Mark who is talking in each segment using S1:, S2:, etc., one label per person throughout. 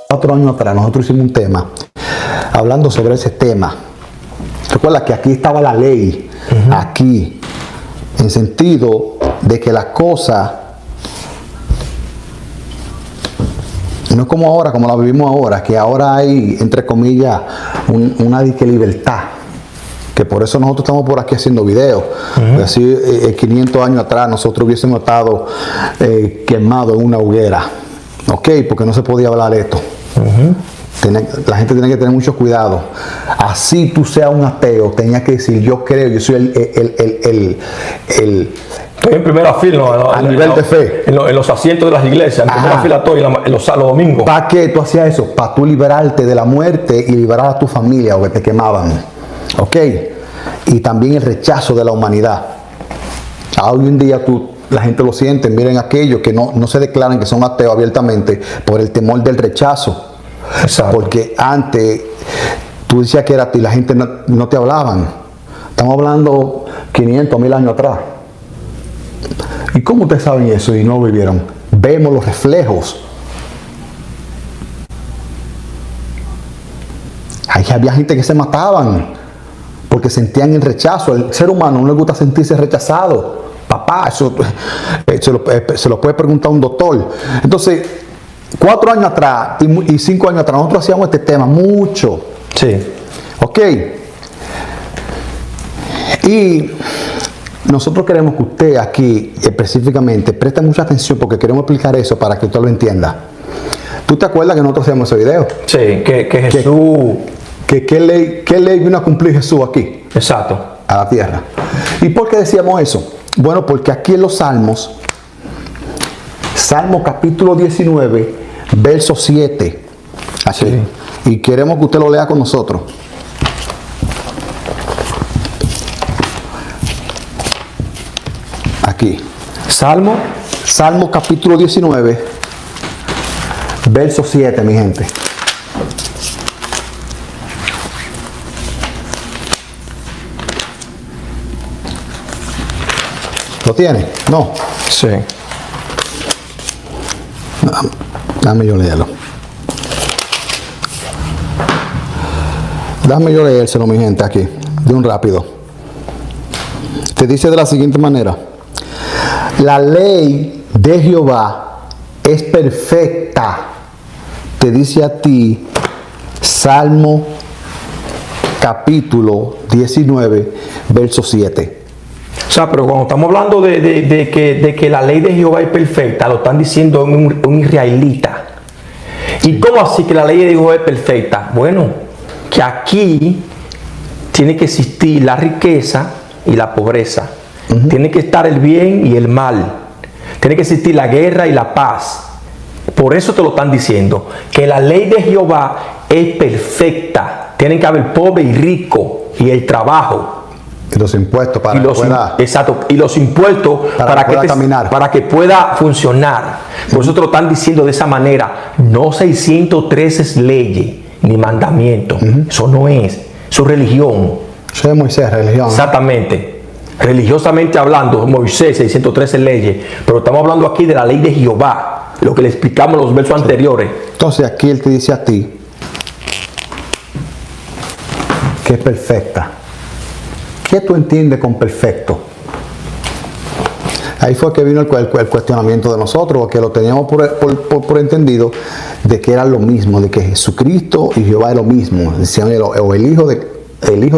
S1: Cuatro años atrás nosotros hicimos un tema hablando sobre ese tema. Recuerda que aquí estaba la ley, aquí, en sentido de que las cosas no es como ahora, como la vivimos ahora, que ahora hay, entre comillas, una libertad. Que por eso nosotros estamos por aquí haciendo videos. Así, 500 años atrás nosotros hubiésemos estado quemados en una hoguera. ¿Ok? Porque no se podía hablar de esto. La gente tiene que tener mucho cuidado. Así tú seas un ateo, tenías que decir, yo creo, yo soy
S2: estoy en primera fila
S1: a nivel de fe.
S2: En los asientos de las iglesias, en primera fila estoy los domingos.
S1: ¿Para qué tú hacías eso? Para tú liberarte de la muerte y liberar a tu familia o que te quemaban. ¿Ok? Y también el rechazo de la humanidad. Hoy en día la gente lo siente, miren aquellos que no se declaran que son ateos abiertamente por el temor del rechazo.
S2: Exacto.
S1: Porque antes tú decías que era a ti, la gente no te hablaban. Estamos hablando 500, 1000 años atrás. ¿Y cómo ustedes saben eso y no lo vivieron? Vemos los reflejos. Había gente que se mataban porque sentían el rechazo. El ser humano no le gusta sentirse rechazado. Papá, eso se lo puede preguntar a un doctor. Entonces, 4 años atrás y 5 años atrás nosotros hacíamos este tema mucho.
S2: Sí.
S1: Ok. Y nosotros queremos que usted aquí específicamente preste mucha atención porque queremos explicar eso para que usted lo entienda. ¿Tú te acuerdas que nosotros hacíamos ese video?
S2: Sí, que Jesús...
S1: ¿Qué ley vino a cumplir Jesús aquí?
S2: Exacto.
S1: A la tierra. ¿Y por qué decíamos eso? Bueno, porque aquí en los Salmos, Salmo capítulo 19, verso 7. Aquí. Sí. Y queremos que usted lo lea con nosotros. Aquí. Salmo capítulo 19, verso 7, mi gente. ¿Lo tiene? No.
S2: Sí.
S1: Dame yo leerlo. Dame yo leérselo, mi gente, aquí, de un rápido. Te dice de la siguiente manera. La ley de Jehová es perfecta. Te dice a ti, Salmo capítulo 19, verso 7.
S2: O sea, pero cuando estamos hablando de que la ley de Jehová es perfecta, lo están diciendo un israelita. ¿Y cómo así que la ley de Jehová es perfecta? Bueno, que aquí tiene que existir la riqueza y la pobreza. Tiene que estar el bien y el mal. Tiene que existir la guerra y la paz. Por eso te lo están diciendo, que la ley de Jehová es perfecta. Tienen que haber pobre y rico y el trabajo.
S1: Y los impuestos para que pueda...
S2: Exacto, y los impuestos para que caminar. Para que pueda funcionar. Por eso te lo están diciendo de esa manera. No 613 leyes ni mandamientos. Eso no es. Eso es religión.
S1: Eso es Moisés, religión.
S2: Exactamente. Religiosamente hablando, Moisés, 613 leyes. Pero estamos hablando aquí de la ley de Jehová. Lo que le explicamos en los versos anteriores.
S1: Entonces aquí él te dice a ti que es perfecta. ¿Qué tú entiendes con perfecto? Ahí fue que vino el cuestionamiento de nosotros, que lo teníamos por entendido, de que era lo mismo, de que Jesucristo y Jehová es lo mismo. Decían, o el Hijo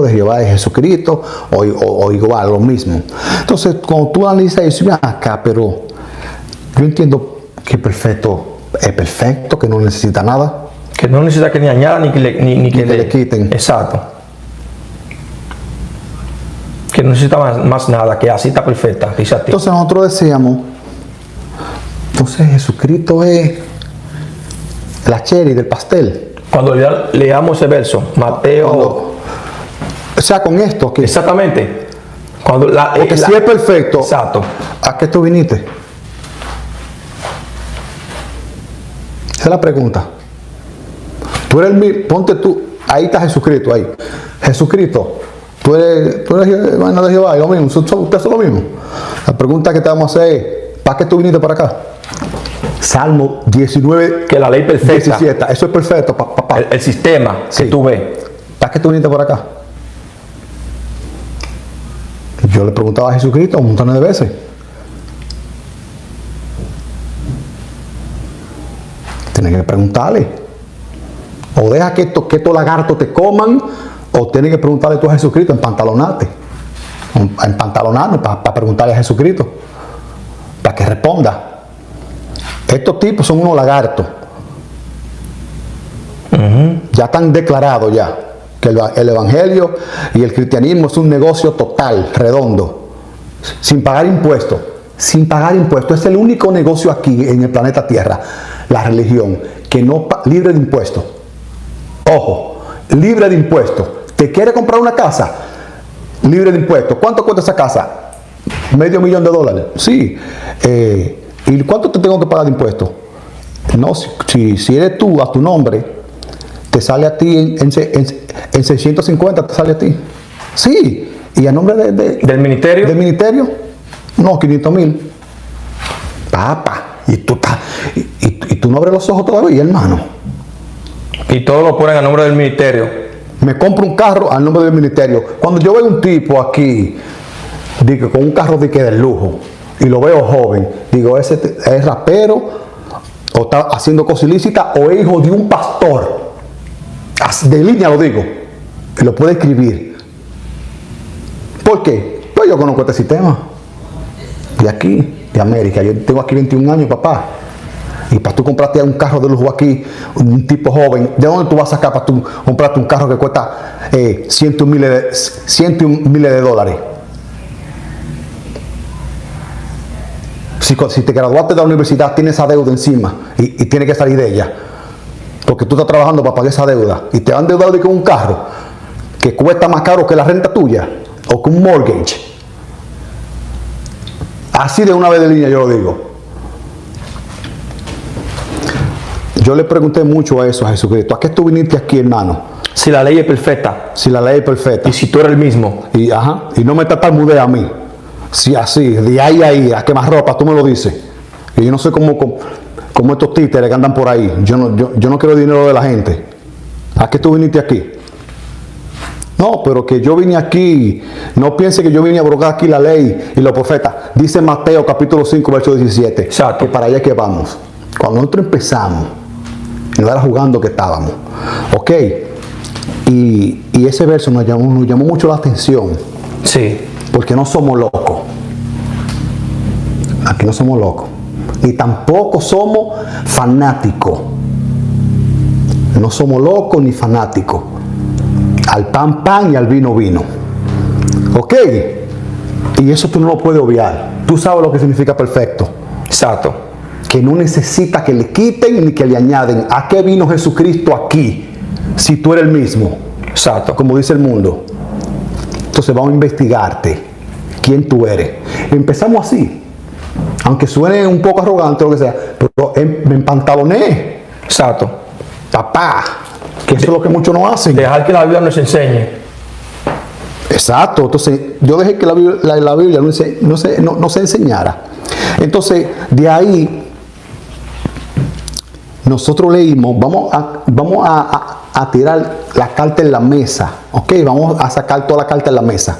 S1: de Jehová es Jesucristo, o igual, lo mismo. Entonces, cuando tú analizas eso, ven acá, pero yo entiendo que perfecto es perfecto, que no necesita nada.
S2: Que no necesita que ni añada ni que le
S1: quiten.
S2: Exacto. Que no necesita más nada, que así está perfecta, dice a ti.
S1: Entonces nosotros decíamos, entonces Jesucristo es la cherry del pastel.
S2: Cuando leamos ese verso, Mateo...
S1: o sea, con esto aquí.
S2: Exactamente.
S1: Porque si es perfecto,
S2: exacto.
S1: ¿A qué tú viniste? Esa es la pregunta. Tú eres ponte tú, ahí está Jesucristo, ahí. Jesucristo, tú eres hermano de Jehová, y lo mismo, ustedes son lo mismo. La pregunta que te vamos a hacer es, ¿para qué tú viniste para acá? Salmo 19,
S2: Que la ley perfecta,
S1: 17, eso es perfecto, papá.
S2: el sistema
S1: Sí.
S2: que tú ves.
S1: ¿Para qué tú viniste por acá? Yo le preguntaba a Jesucristo un montón de veces. Tienes que preguntarle. O deja que estos lagartos te coman, o tienes que preguntarle tú a Jesucristo, empantalonarte. Empantalonarnos para preguntarle a Jesucristo. Para que responda. Estos tipos son unos lagartos. Ya están declarados ya que el evangelio y el cristianismo es un negocio total, redondo, sin pagar impuestos. Sin pagar impuestos. Es el único negocio aquí en el planeta Tierra, la religión, que no libre de impuestos. Ojo, libre de impuestos. ¿Te quiere comprar una casa? Libre de impuestos. ¿Cuánto cuesta esa casa? $500,000. Sí. ¿Y cuánto te tengo que pagar de impuestos? No, si eres tú a tu nombre, te sale a ti en 650, te sale a ti. Sí. ¿Y a nombre
S2: ¿Del ministerio?
S1: del ministerio? No, 500,000. Papá. Y tú no abres los ojos todavía, hermano.
S2: Y todo lo ponen a nombre del ministerio.
S1: Me compro un carro al nombre del ministerio. Cuando yo veo un tipo aquí, digo, con un carro de lujo, y lo veo joven, digo, ese es rapero, o está haciendo cosas ilícitas, o es hijo de un pastor. De línea lo digo, y lo puede escribir. ¿Por qué? Pues yo conozco este sistema. De aquí, de América. Yo tengo aquí 21 años, papá. Y para tú comprarte un carro de lujo aquí, un tipo joven, ¿de dónde tú vas a sacar para tú comprarte un carro que cuesta cientos y miles de dólares? Si te graduaste de la universidad, tienes esa deuda encima y tienes que salir de ella. Porque tú estás trabajando para pagar esa deuda y te han deudado con un carro que cuesta más caro que la renta tuya o que un mortgage. Así de una vez de línea yo lo digo. Yo le pregunté mucho a eso a Jesucristo. ¿A qué tú viniste aquí, hermano?
S2: Si la ley es perfecta.
S1: Si la ley es perfecta.
S2: Y si tú eres el mismo.
S1: Y no me tartamudea a mí. Si así, de ahí, a quemar ropa, tú me lo dices. Y yo no sé cómo estos títeres que andan por ahí. Yo no quiero dinero de la gente. ¿A qué tú viniste aquí? No, pero que yo vine aquí, no piense que yo vine a abrogar aquí la ley y los profetas. Dice Mateo capítulo 5, verso 17.
S2: Exacto.
S1: Que para allá que vamos. Cuando nosotros empezamos, no era jugando que estábamos. Ok. Y ese verso nos llamó mucho la atención.
S2: Sí.
S1: Porque no somos locos. Aquí no somos locos. Ni tampoco somos fanáticos. No somos locos ni fanáticos. Al pan, pan y al vino, vino. ¿Ok? Y eso tú no lo puedes obviar. Tú sabes lo que significa perfecto.
S2: Exacto.
S1: Que no necesita que le quiten ni que le añaden. ¿A qué vino Jesucristo aquí? Si tú eres el mismo.
S2: Exacto.
S1: Como dice el mundo. Entonces vamos a investigarte. ¿Quién tú eres? Empezamos así. Aunque suene un poco arrogante o lo que sea. Pero me empantaloné.
S2: Exacto.
S1: Papá. Que eso es lo que muchos no hacen.
S2: Dejar que la Biblia nos enseñe.
S1: Exacto. Entonces yo dejé que la Biblia no se enseñara. Entonces de ahí nosotros leímos, vamos a tirar la carta en la mesa. Ok, vamos a sacar toda la carta en la mesa.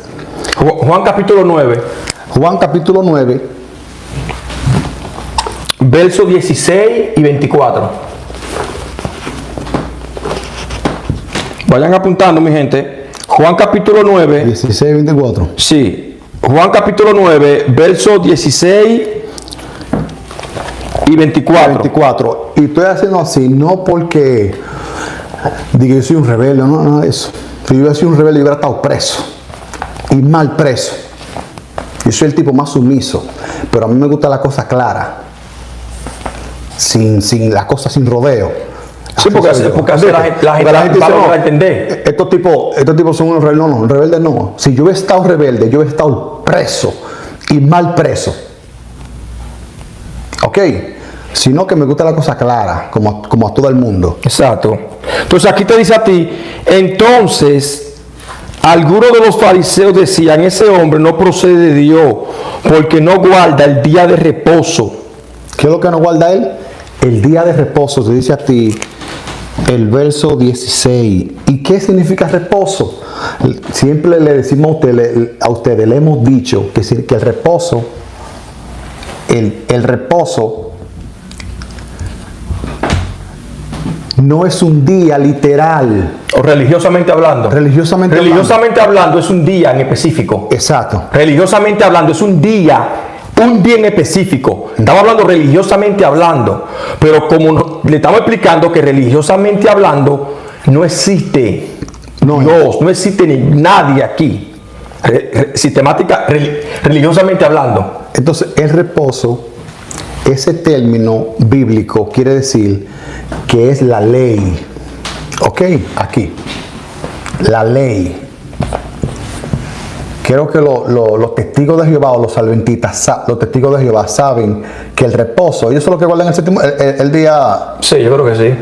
S2: Juan capítulo 9.
S1: Juan capítulo 9.
S2: Versos 16 y 24. Vayan apuntando, mi gente. Juan capítulo 9.
S1: 16 y 24.
S2: Sí. Juan capítulo 9, versos 16 y 24.
S1: 24. Y estoy haciendo así, no porque diga yo soy un rebelde, no, nada de eso. Si yo hubiera sido un rebelde, yo hubiera estado preso. Y mal preso. Yo soy el tipo más sumiso. Pero a mí me gusta la cosa clara. Sin la cosa sin rodeo.
S2: Sí, porque así la gente va a entender.
S1: Estos tipos son unos rebeldes. No, rebeldes no. Si yo hubiera estado rebelde, yo hubiera estado preso. Y mal preso. Ok. sino que me gusta la cosa clara, como a todo el mundo.
S2: Exacto. Entonces aquí te dice a ti, entonces, algunos de los fariseos decían, ese hombre no procede de Dios, porque no guarda el día de reposo.
S1: ¿Qué es lo que no guarda él? El día de reposo, te dice a ti el verso 16. ¿Y qué significa reposo? Siempre le decimos a ustedes, le hemos dicho que el reposo, el reposo no es un día literal.
S2: O religiosamente hablando.
S1: Religiosamente
S2: hablando es un día en específico.
S1: Exacto.
S2: Religiosamente hablando es un día en específico. Estamos hablando religiosamente hablando. Pero como le estamos explicando que religiosamente hablando no existe Dios, no existe nadie aquí. Religiosamente hablando.
S1: Entonces, el reposo, ese término bíblico quiere decir que es la ley. ¿Ok? Aquí. La ley. Creo que los testigos de Jehová o los adventistas, los testigos de Jehová saben que el reposo, ellos son los que guardan el día.
S2: Sí, yo creo que sí.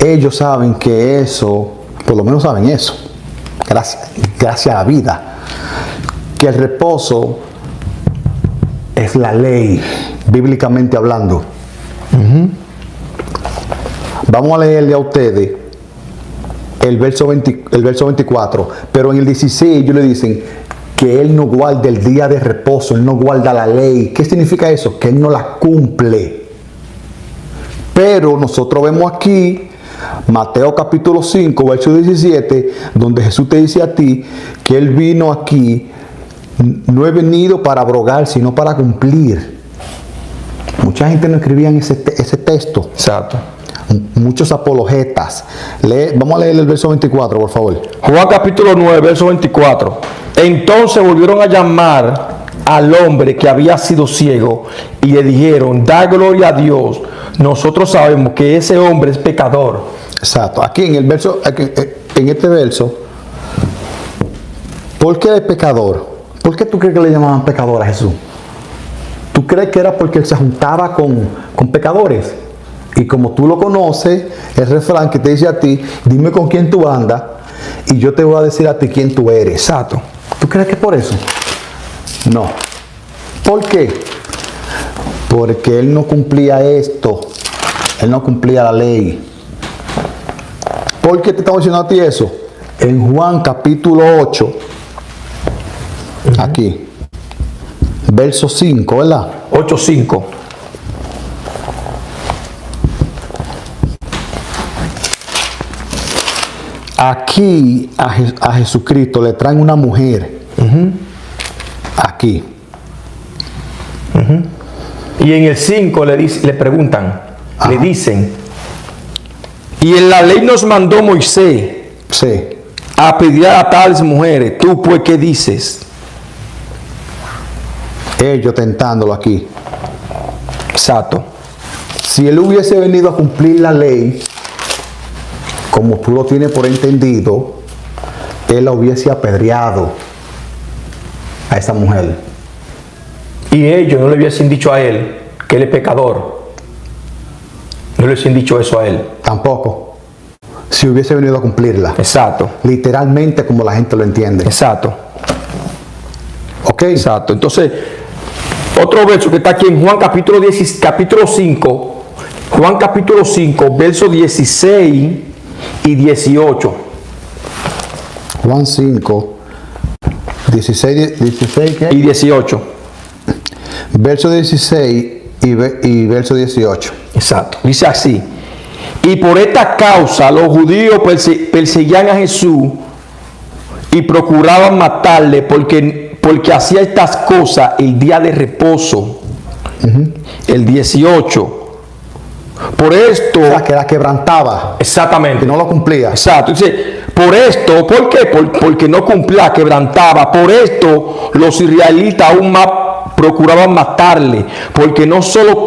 S1: Ellos saben que eso, por lo menos saben eso, gracias a la vida, que el reposo es la ley, bíblicamente hablando. Vamos a leerle a ustedes el verso 24, pero en el 16 ellos le dicen que él no guarda el día de reposo, él no guarda la ley. ¿Qué significa eso? Que él no la cumple. Pero nosotros vemos aquí Mateo capítulo 5, verso 17, donde Jesús te dice a ti que él vino aquí, no he venido para abrogar, sino para cumplir. Mucha gente no escribía en ese texto.
S2: Exacto.
S1: Muchos apologetas. Vamos a leer el verso 24, por favor.
S2: Juan capítulo 9, verso 24. Entonces volvieron a llamar al hombre que había sido ciego y le dijeron, da gloria a Dios. Nosotros sabemos que ese hombre es pecador.
S1: Exacto. Aquí en el verso, en este verso, ¿por qué es pecador? ¿Por qué tú crees que le llamaban pecador a Jesús? ¿Tú crees que era porque él se juntaba con pecadores? Y como tú lo conoces, el refrán que te dice a ti, dime con quién tú andas y yo te voy a decir a ti quién tú eres.
S2: Exacto.
S1: ¿Tú crees que es por eso? No. ¿Por qué? Porque él no cumplía esto. Él no cumplía la ley. ¿Por qué te estamos diciendo a ti eso? En Juan capítulo 8, aquí, verso 5, ¿verdad?
S2: 8:5.
S1: Aquí a Jesucristo le traen una mujer. Aquí.
S2: Y en el 5 le preguntan,
S1: Ajá.
S2: le dicen, y en la ley nos mandó Moisés
S1: Sí.
S2: a pedir a tales mujeres, tú pues qué dices.
S1: Ellos tentándolo aquí.
S2: Exacto.
S1: Si él hubiese venido a cumplir la ley, como tú lo tienes por entendido, él la hubiese apedreado a esa mujer.
S2: Y ellos no le hubiesen dicho a él que él es pecador. No le hubiesen dicho eso a él.
S1: Tampoco. Si hubiese venido a cumplirla.
S2: Exacto.
S1: Literalmente como la gente lo entiende.
S2: Exacto.
S1: ¿Ok?
S2: Exacto. Entonces, otro verso que está aquí en Juan capítulo 5, Juan capítulo 5, versos 16 y 18.
S1: Juan 5, 16 ¿qué?
S2: Y 18.
S1: Verso 16 y verso 18.
S2: Exacto. Dice así. Y por esta causa los judíos perseguían a Jesús y procuraban matarle porque hacía estas cosas el día de reposo. El 18. Por esto.
S1: O sea, que la quebrantaba.
S2: Exactamente.
S1: Que no lo cumplía.
S2: Exacto. Dice, por esto, ¿por qué? Porque no cumplía, quebrantaba. Por esto los israelitas aún más procuraban matarle, porque no solo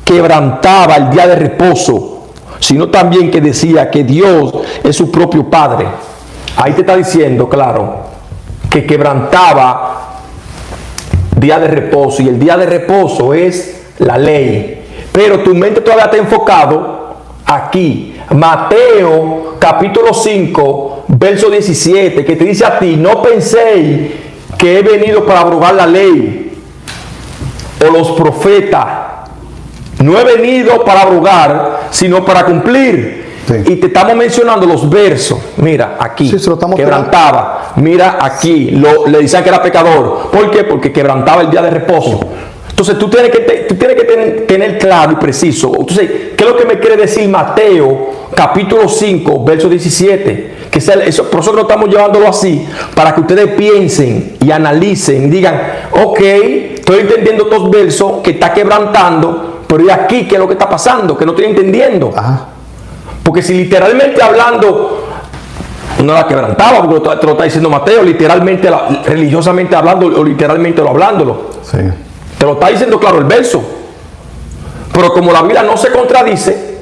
S2: quebrantaba el día de reposo, sino también que decía que Dios es su propio Padre. Ahí te está diciendo, claro, que quebrantaba día de reposo, y el día de reposo es la ley. Pero tu mente todavía está enfocado aquí. Mateo capítulo 5, verso 17, que te dice a ti: no penséis que he venido para abrogar la ley o los profetas. No he venido para abrogar, sino para cumplir.
S1: Sí.
S2: Y te estamos mencionando los versos. Mira, aquí,
S1: Sí, se lo estamos
S2: quebrantaba. Mira aquí, le decían que era pecador. ¿Por qué? Porque quebrantaba el día de reposo. Entonces tú tienes que tener claro y preciso. Entonces, ¿qué es lo que me quiere decir Mateo capítulo 5, verso 17? Que sea eso, por eso que lo estamos llevándolo así, para que ustedes piensen y analicen y digan: ok, estoy entendiendo estos versos que está quebrantando, pero ¿y aquí qué es lo que está pasando? Que no estoy entendiendo.
S1: Ajá.
S2: Porque si literalmente hablando no la quebrantaba, porque te lo está diciendo Mateo, literalmente, religiosamente hablando, o literalmente hablándolo.
S1: Sí.
S2: Te lo está diciendo claro el verso. Pero como la Biblia no se contradice,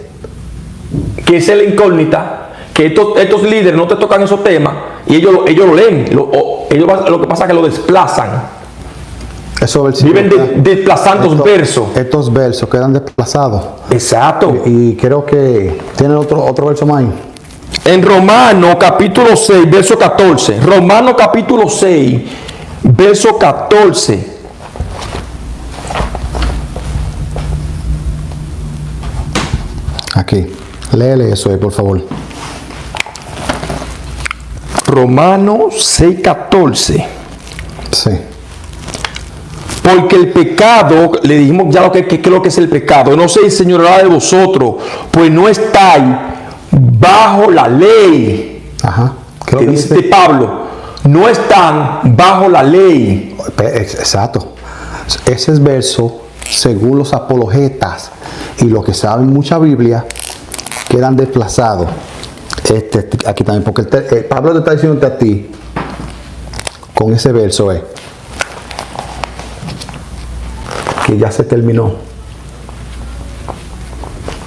S2: que esa es la incógnita, que estos líderes no te tocan esos temas, y ellos lo leen, lo que pasa es que lo desplazan. Viven desplazando versos.
S1: Estos versos quedan desplazados.
S2: Exacto.
S1: Y creo que tienen otro verso más ahí.
S2: En Romanos capítulo 6, verso 14. Romanos capítulo 6, verso 14.
S1: Aquí. Léele eso ahí, por favor.
S2: Romanos 6, 14.
S1: Sí.
S2: Porque el pecado, le dijimos ya lo que es el pecado: no se enseñoreará de vosotros, pues no estáis bajo la ley.
S1: Ajá.
S2: ¿Qué dice Pablo? No están bajo la ley.
S1: Exacto. Ese es verso, según los apologetas y los que saben mucha Biblia, quedan desplazados. Aquí también, porque Pablo te está diciendo a ti, con ese verso que ya se terminó.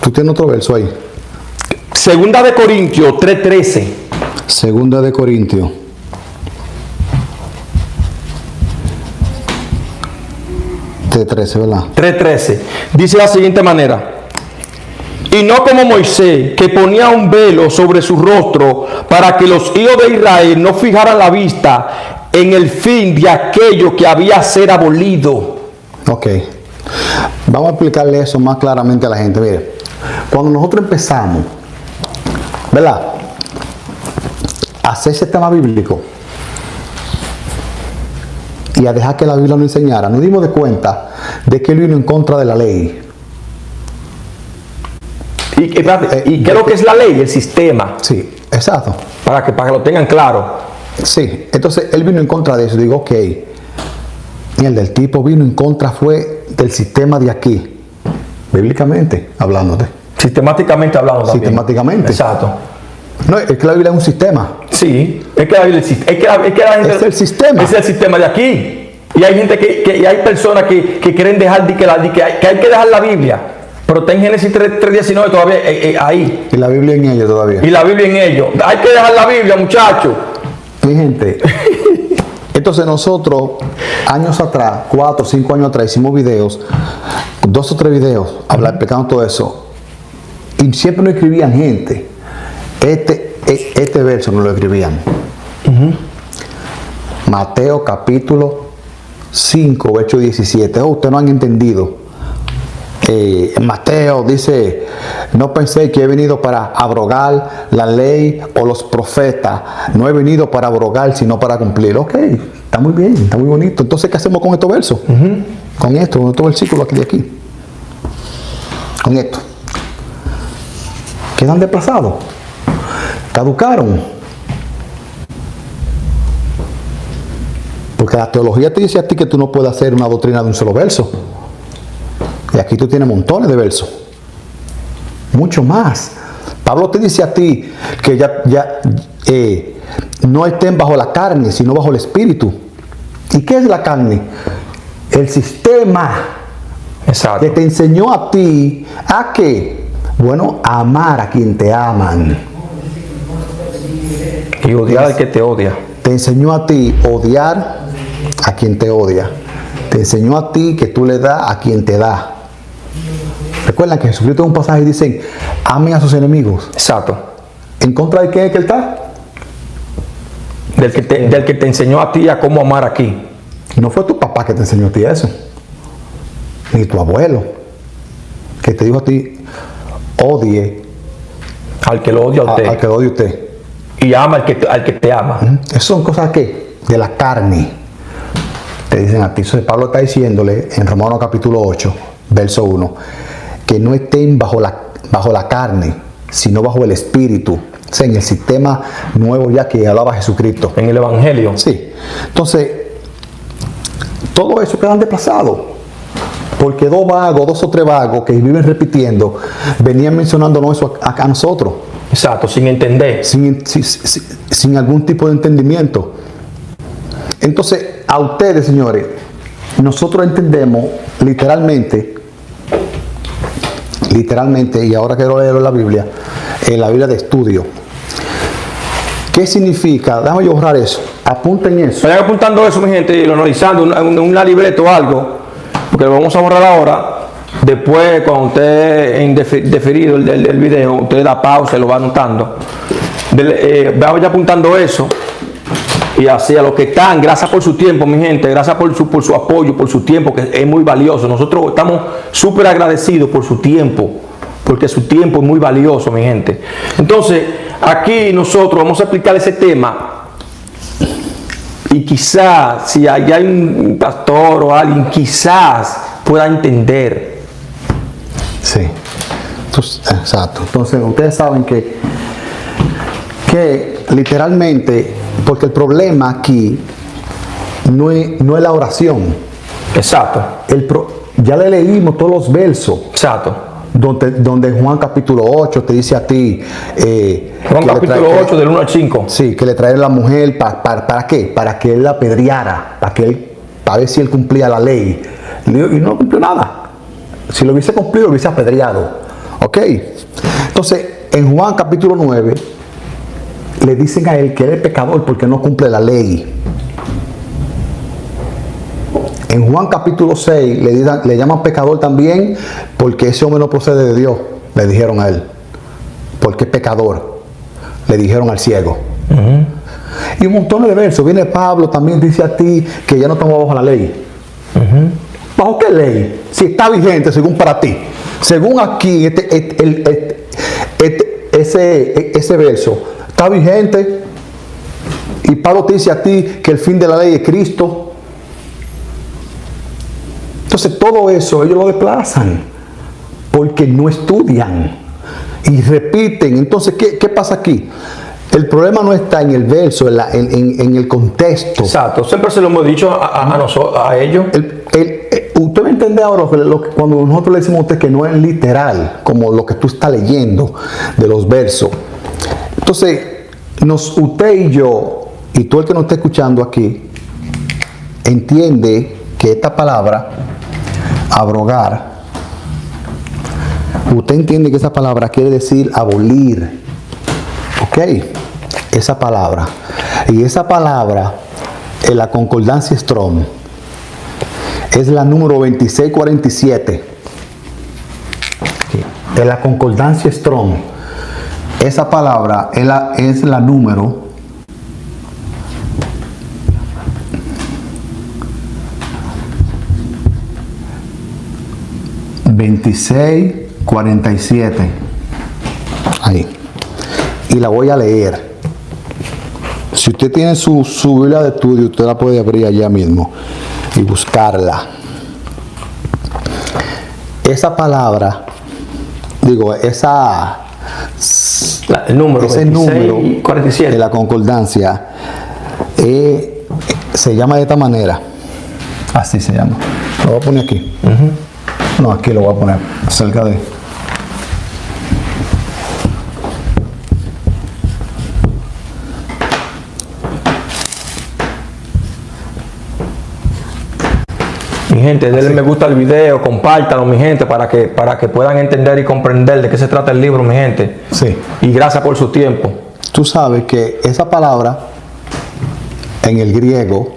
S1: Tú tienes otro verso ahí.
S2: Segunda de Corintios 3:13.
S1: Segunda de Corintios. De 13, ¿verdad?
S2: 3:13. Dice de la siguiente manera: y no como Moisés, que ponía un velo sobre su rostro para que los hijos de Israel no fijaran la vista en el fin de aquello que había de ser abolido.
S1: Ok. Vamos a explicarle eso más claramente a la gente. Mire, cuando nosotros empezamos, ¿verdad?, a hacer ese tema bíblico y a dejar que la Biblia nos enseñara, nos dimos de cuenta de que él vino en contra de la ley.
S2: ¿Y qué es lo que es la ley? El sistema.
S1: Sí, exacto.
S2: Para que lo tengan claro.
S1: Sí, entonces él vino en contra de eso. Digo, ok, y el del tipo vino en contra fue del sistema de aquí, bíblicamente hablándote.
S2: Sistemáticamente hablando también.
S1: Sistemáticamente.
S2: Exacto.
S1: No, es que la Biblia es un sistema.
S2: Sí, es que la Biblia es
S1: el sistema.
S2: Es el sistema de aquí. Y hay gente y hay personas que quieren dejar que hay que dejar la Biblia. Pero está en Génesis 3:19 todavía ahí.
S1: Y la Biblia en ellos todavía.
S2: Y la Biblia en ellos. Hay que dejar la Biblia, muchachos.
S1: Mi gente, entonces nosotros, años atrás, 4 o 5 años atrás, hicimos videos, 2 o 3 videos, explicando todo eso. Y siempre nos escribían gente. Este verso nos lo escribían. Mateo capítulo 5, verso 17. Ustedes no han entendido. Mateo dice: no pensé que he venido para abrogar la ley o los profetas. No he venido para abrogar, sino para cumplir. Ok, está muy bien, está muy bonito. Entonces, ¿qué hacemos con estos versos? Con estos versículos aquí de aquí. Con esto. Quedan desplazados. Caducaron. Porque la teología te dice a ti que tú no puedes hacer una doctrina de un solo verso. Y aquí tú tienes montones de versos. Mucho más. Pablo te dice a ti que no estén bajo la carne, sino bajo el espíritu. ¿Y qué es la carne? El sistema.
S2: Exacto.
S1: Que te enseñó a ti a qué. Bueno, a amar a quien te aman.
S2: Y odiar al que te odia.
S1: Te enseñó a ti odiar a quien te odia. Te enseñó a ti que tú le das a quien te da. Recuerdan que Jesucristo en un pasaje dice, amen a sus enemigos.
S2: Exacto.
S1: ¿En contra de quién es que él está?
S2: Del que te enseñó a ti a cómo amar aquí.
S1: No fue tu papá que te enseñó a ti eso, ni tu abuelo, que te dijo a ti, odie
S2: Al que lo odia a usted.
S1: al que odie a usted.
S2: Y ama al que te ama.
S1: Esas son cosas que de la carne te dicen a ti. Entonces Pablo está diciéndole en Romanos capítulo 8, verso 1, que no estén bajo la carne, sino bajo el Espíritu. O sea, en el sistema nuevo ya que hablaba Jesucristo.
S2: En el Evangelio.
S1: Sí. Entonces, todo eso quedan desplazados. Porque dos o tres vagos que viven repitiendo, venían mencionándonos eso a nosotros.
S2: Exacto, sin entender.
S1: Sin algún tipo de entendimiento. Entonces, a ustedes, señores, nosotros entendemos literalmente, y ahora quiero leerlo en la Biblia de estudio. ¿Qué significa? Déjame yo borrar eso. Apunten eso.
S2: Vayan apuntando eso, mi gente, y lo analizando en una libreta o algo, porque lo vamos a borrar ahora. Después, cuando usted en deferido el video, usted da pausa y lo va anotando. Vaya apuntando eso. Y así a los que están, gracias por su tiempo, mi gente, gracias por su apoyo, por su tiempo, que es muy valioso. Nosotros estamos súper agradecidos por su tiempo, porque su tiempo es muy valioso, mi gente. Entonces, aquí nosotros vamos a explicar ese tema. Y quizás, si hay un pastor o alguien, quizás pueda entender.
S1: Sí. Entonces, exacto. Entonces, ustedes saben que literalmente, porque el problema aquí no es la oración.
S2: Exacto.
S1: Ya le leímos todos los versos.
S2: Exacto.
S1: Donde Juan capítulo 8 te dice a ti.
S2: Juan capítulo 8 del 1 al 5.
S1: Sí, que le trae la mujer. ¿Para qué? Para que él la apedreara. Para ver si él cumplía la ley. Y no cumplió nada. Si lo hubiese cumplido, lo hubiese apedreado. ¿Ok? Entonces, en Juan capítulo 9, le dicen a él que él es pecador porque no cumple la ley. En Juan capítulo 6 le llaman pecador también porque ese hombre no procede de Dios, le dijeron a él. Porque es pecador, le dijeron al ciego. Y un montón de versos. Viene Pablo, también dice a ti que ya no estamos bajo la ley. ¿Bajo qué ley? Si está vigente según para ti. Según aquí, ese verso está vigente. Y Pablo te dice a ti que el fin de la ley es Cristo. Entonces todo eso ellos lo desplazan porque no estudian y repiten. Entonces, ¿qué pasa aquí? El problema no está en el verso, en el contexto.
S2: Exacto, siempre se lo hemos dicho a ellos.
S1: Usted va a entender ahora cuando nosotros le decimos a usted que no es literal, como lo que tú estás leyendo de los versos. Entonces, usted y yo, y tú el que nos está escuchando aquí, entiende que esta palabra, abrogar, usted entiende que esa palabra quiere decir abolir. ¿Ok? Esa palabra. Y esa palabra, en la concordancia Strong, es la número 2647. En la concordancia Strong, esa palabra es la número 2647. Ahí. Y la voy a leer. Si usted tiene su Biblia de estudio, usted la puede abrir allá mismo y buscarla. Esa palabra,
S2: El número
S1: ese número
S2: 47
S1: de la concordancia se llama de esta manera. Así se llama. Lo voy a poner aquí. No, aquí lo voy a poner cerca de.
S2: Mi gente, denle me gusta al video, compártanlo, mi gente, para que puedan entender y comprender de qué se trata el libro, mi gente.
S1: Sí.
S2: Y gracias por su tiempo.
S1: Tú sabes que esa palabra en el griego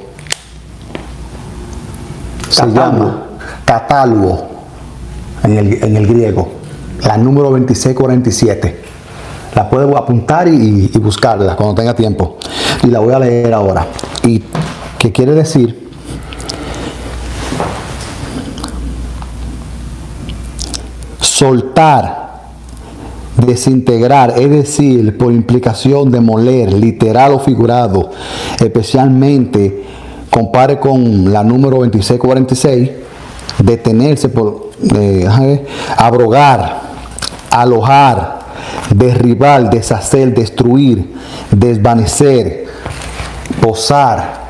S1: Se llama catálogo en el griego. La número 2647. La puedes apuntar y buscarla cuando tenga tiempo. Y la voy a leer ahora. ¿Y qué quiere decir? Soltar, desintegrar, es decir, por implicación demoler, literal o figurado, especialmente compare con la número 2646, detenerse por abrogar, alojar, derribar, deshacer, destruir, desvanecer, posar.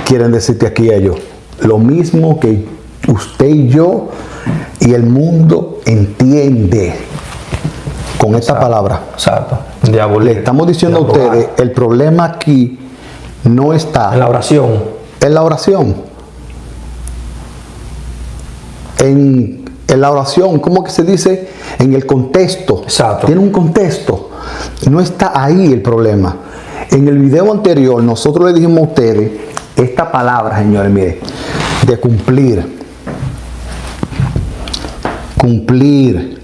S1: Quieren decirte aquí ellos lo mismo que usted y yo y el mundo entiende con esta palabra.
S2: Exacto.
S1: Le estamos diciendo a ustedes, el problema aquí no está
S2: en la oración.
S1: En la oración. En la oración, ¿cómo que se dice? En el contexto.
S2: Exacto.
S1: Tiene un contexto. No está ahí el problema. En el video anterior nosotros le dijimos a ustedes esta palabra, señores, mire, de cumplir. Cumplir.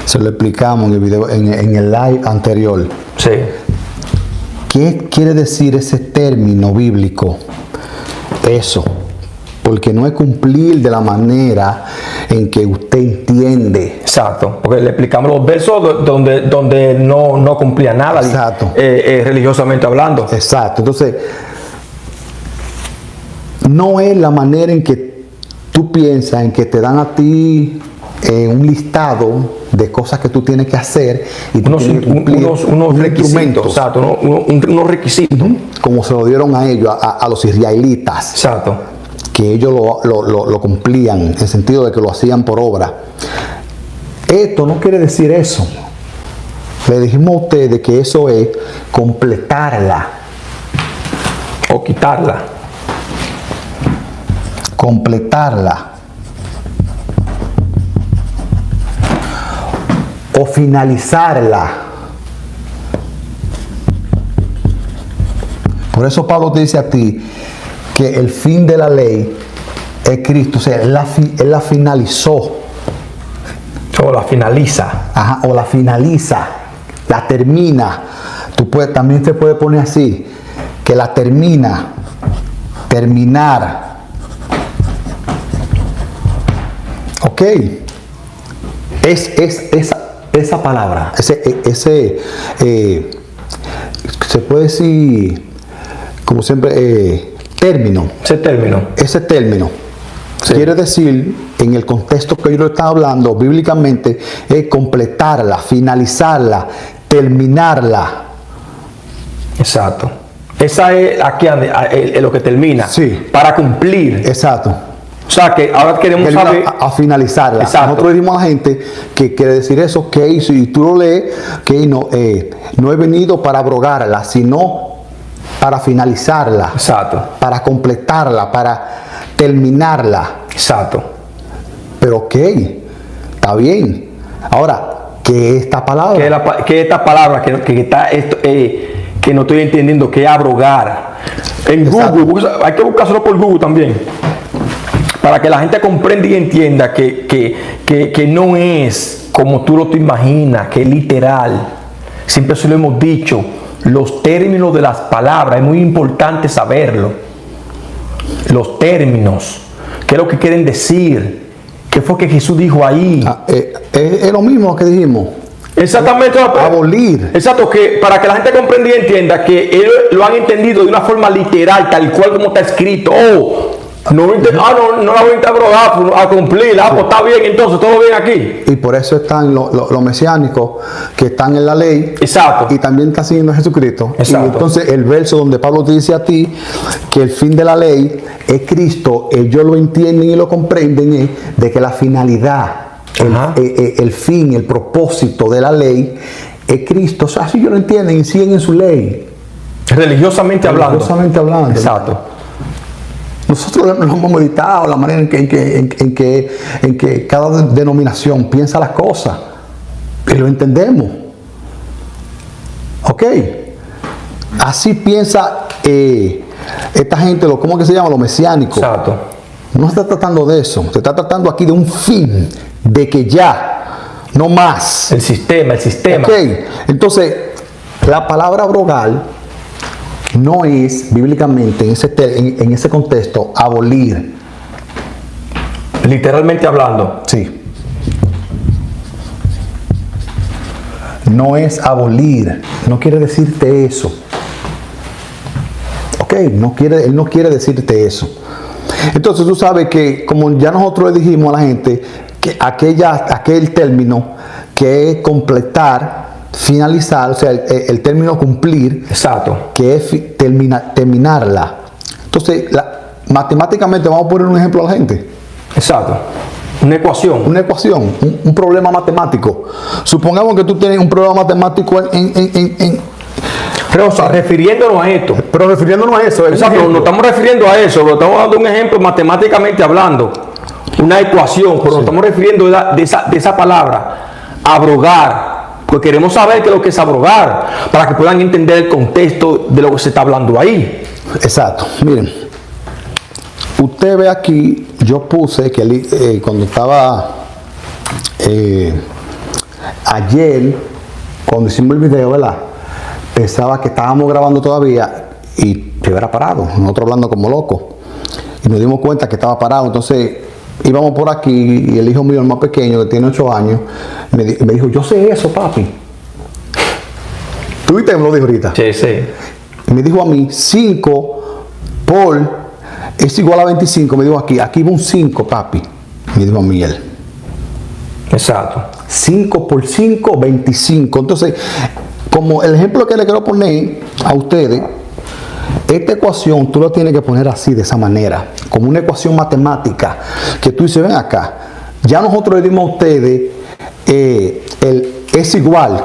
S1: Se lo explicamos en el video, en el live anterior.
S2: Sí.
S1: ¿Qué quiere decir ese término bíblico? Eso. Porque no es cumplir de la manera en que usted entiende.
S2: Exacto. Porque le explicamos los versos donde no cumplía nada.
S1: Exacto.
S2: Religiosamente hablando.
S1: Exacto. Entonces, no es la manera en que tú piensas, en que te dan a ti un listado de cosas que tú tienes que hacer y tú tienes que cumplir
S2: unos requisitos. Exacto, unos requisitos.
S1: Como se lo dieron a ellos, a los israelitas.
S2: Exacto.
S1: Que ellos lo cumplían, en el sentido de que lo hacían por obra. Esto no quiere decir eso. Le dijimos a ustedes que eso es completarla.
S2: O quitarla.
S1: Completarla. O finalizarla. Por eso Pablo te dice a ti que el fin de la ley es Cristo. O sea, él la finalizó.
S2: O la finaliza.
S1: Ajá, o la finaliza. La termina. También se puede poner así. Que la termina. Terminar. Ok. Esa palabra. Se puede decir, como siempre, término. Ese término. Sí. Quiere decir, en el contexto que yo lo estaba hablando, bíblicamente, es completarla, finalizarla, terminarla.
S2: Exacto. Esa es aquí lo que termina.
S1: Sí.
S2: Para cumplir.
S1: Exacto.
S2: O sea, que ahora queremos saber
S1: a finalizarla.
S2: Exacto.
S1: Nosotros dijimos a la gente que quiere decir eso, que hizo, y tú lo lees, que no he venido para abrogarla, sino para finalizarla.
S2: Exacto.
S1: Para completarla, para terminarla.
S2: Exacto.
S1: Pero ok, está bien. Ahora, ¿qué es esta palabra?
S2: ¿Qué es esta palabra que está esto, que no estoy entendiendo? ¿Qué es abrogar? En
S1: Exacto.
S2: Google, hay que buscárselo por Google también. Para que la gente comprenda y entienda que no es como tú lo te imaginas, que es literal. Siempre se lo hemos dicho. Los términos de las palabras, es muy importante saberlo. Los términos. ¿Qué es lo que quieren decir? ¿Qué fue que Jesús dijo ahí?
S1: Es lo mismo que dijimos.
S2: Exactamente.
S1: Abolir.
S2: Exacto, que para que la gente comprenda y entienda que ellos lo han entendido de una forma literal, tal cual como está escrito. No la voy a abrogar, a cumplirla. Pues está bien, entonces todo bien aquí.
S1: Y por eso están los mesiánicos que están en la ley.
S2: Exacto.
S1: Y también están siguiendo a Jesucristo.
S2: Exacto.
S1: Y entonces el verso donde Pablo te dice a ti que el fin de la ley es Cristo, ellos lo entienden y lo comprenden, es de que la finalidad, el fin, el propósito de la ley es Cristo. O sea, así ellos lo entienden y siguen en su ley.
S2: Religiosamente hablando.
S1: Exacto. Nosotros lo hemos meditado, la manera en que cada denominación piensa las cosas. Y lo entendemos. ¿Ok? Así piensa esta gente, ¿cómo que se llama? Lo mesiánico.
S2: Exacto.
S1: No se está tratando de eso. Se está tratando aquí de un fin, de que ya, no más.
S2: El sistema.
S1: Ok, entonces, la palabra abrogar no es bíblicamente en ese contexto abolir.
S2: Literalmente hablando.
S1: Sí. No es abolir. No quiere decirte eso. Ok, él no quiere decirte eso. Entonces tú sabes que, como ya nosotros le dijimos a la gente, que aquel término que es completar, finalizar, o sea, el término cumplir,
S2: Exacto.
S1: que es terminarla. Entonces, matemáticamente vamos a poner un ejemplo a la gente.
S2: Exacto. Una ecuación.
S1: Una ecuación, un problema matemático. Supongamos que tú tienes un problema matemático
S2: Pero, o sea, refiriéndonos a esto.
S1: pero refiriéndonos a eso.
S2: Exacto, nos estamos refiriendo a eso, pero estamos dando un ejemplo matemáticamente hablando. Una ecuación, pero nos estamos refiriendo de esa palabra, abrogar. Porque queremos saber qué es lo que es abrogar, para que puedan entender el contexto de lo que se está hablando ahí.
S1: Exacto, miren. Usted ve aquí, yo puse que cuando estaba ayer, cuando hicimos el video, ¿verdad? Pensaba que estábamos grabando todavía y yo era parado, nosotros hablando como locos. Y nos dimos cuenta que estaba parado. Entonces íbamos por aquí y el hijo mío, el más pequeño, que tiene 8 años, me dijo, yo sé eso, papi. ¿Tú viste? Me lo dijo ahorita.
S2: Sí, sí.
S1: Y me dijo a mí, 5 por es igual a 25. Me dijo aquí va un 5, papi. Me dijo a mí él.
S2: Exacto.
S1: 5 por 5, 25. Entonces, como el ejemplo que le quiero poner a ustedes, esta ecuación tú la tienes que poner así, de esa manera, como una ecuación matemática, que tú dices, ven acá, ya nosotros le dimos a ustedes es igual,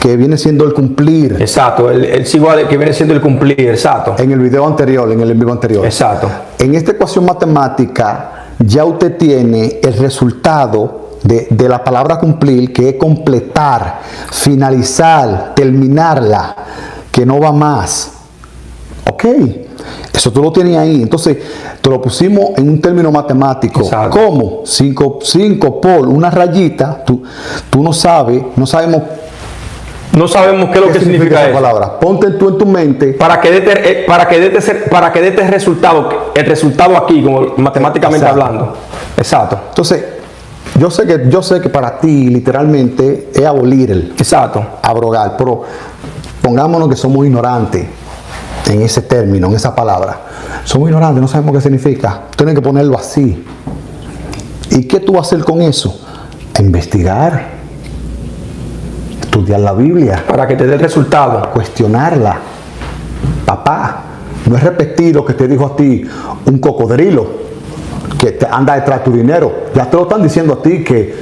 S1: que viene siendo el cumplir.
S2: Exacto, es igual que viene siendo el cumplir, exacto.
S1: En el video anterior, en el en vivo anterior.
S2: Exacto.
S1: En esta ecuación matemática, ya usted tiene el resultado de la palabra cumplir, que es completar, finalizar, terminarla, que no va más. Ok, eso tú lo tienes ahí. Entonces, te lo pusimos en un término matemático.
S2: Exacto.
S1: ¿Cómo? 5 por una rayita. Tú no sabemos
S2: No sabemos qué es lo que significa
S1: esa
S2: eso.
S1: palabra. Ponte tú en tu mente.
S2: Para que dé este resultado, el resultado aquí, como matemáticamente
S1: Exacto.
S2: hablando. Exacto.
S1: Entonces, yo sé que para ti literalmente es abolir
S2: Exacto.
S1: abrogar, pero pongámonos que somos ignorantes en ese término, en esa palabra. Somos ignorantes, no sabemos qué significa. Tienes que ponerlo así. ¿Y qué tú vas a hacer con eso? A investigar, estudiar la Biblia,
S2: Para que te dé el resultado.
S1: cuestionarla. Papá, no es repetir lo que te dijo a ti un cocodrilo que te anda detrás de tu dinero. Ya te lo están diciendo a ti, que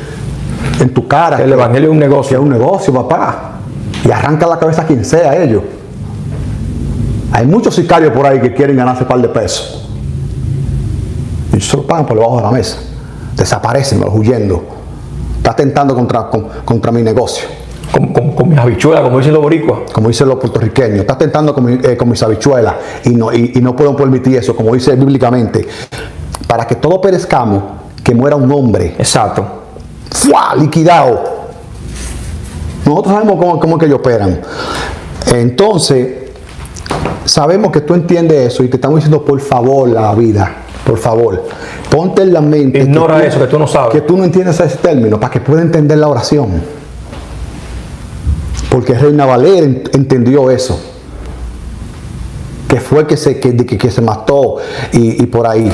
S1: en tu cara
S2: El evangelio es un
S1: que
S2: negocio.
S1: es un negocio, papá. Y arranca la cabeza a quien sea ellos. Hay muchos sicarios por ahí que quieren ganarse un par de pesos. Y se lo pagan por debajo de la mesa. Desaparecen, huyendo. Está atentando contra mi negocio.
S2: Con mis habichuelas, como dicen los boricuas.
S1: Como dicen los puertorriqueños. Está atentando con mis habichuelas. Y no puedo permitir eso, como dice bíblicamente. Para que todos perezcamos, que muera un hombre.
S2: Exacto.
S1: ¡Fua! Liquidado. Nosotros sabemos cómo es que ellos operan. Entonces, sabemos que tú entiendes eso y te estamos diciendo, por favor, la vida, por favor, ponte en la mente.
S2: Ignora eso, que tú no sabes.
S1: Que tú no entiendes ese término, para que pueda entender la oración. Porque Reina Valera entendió eso. Que fue que se mató y por ahí.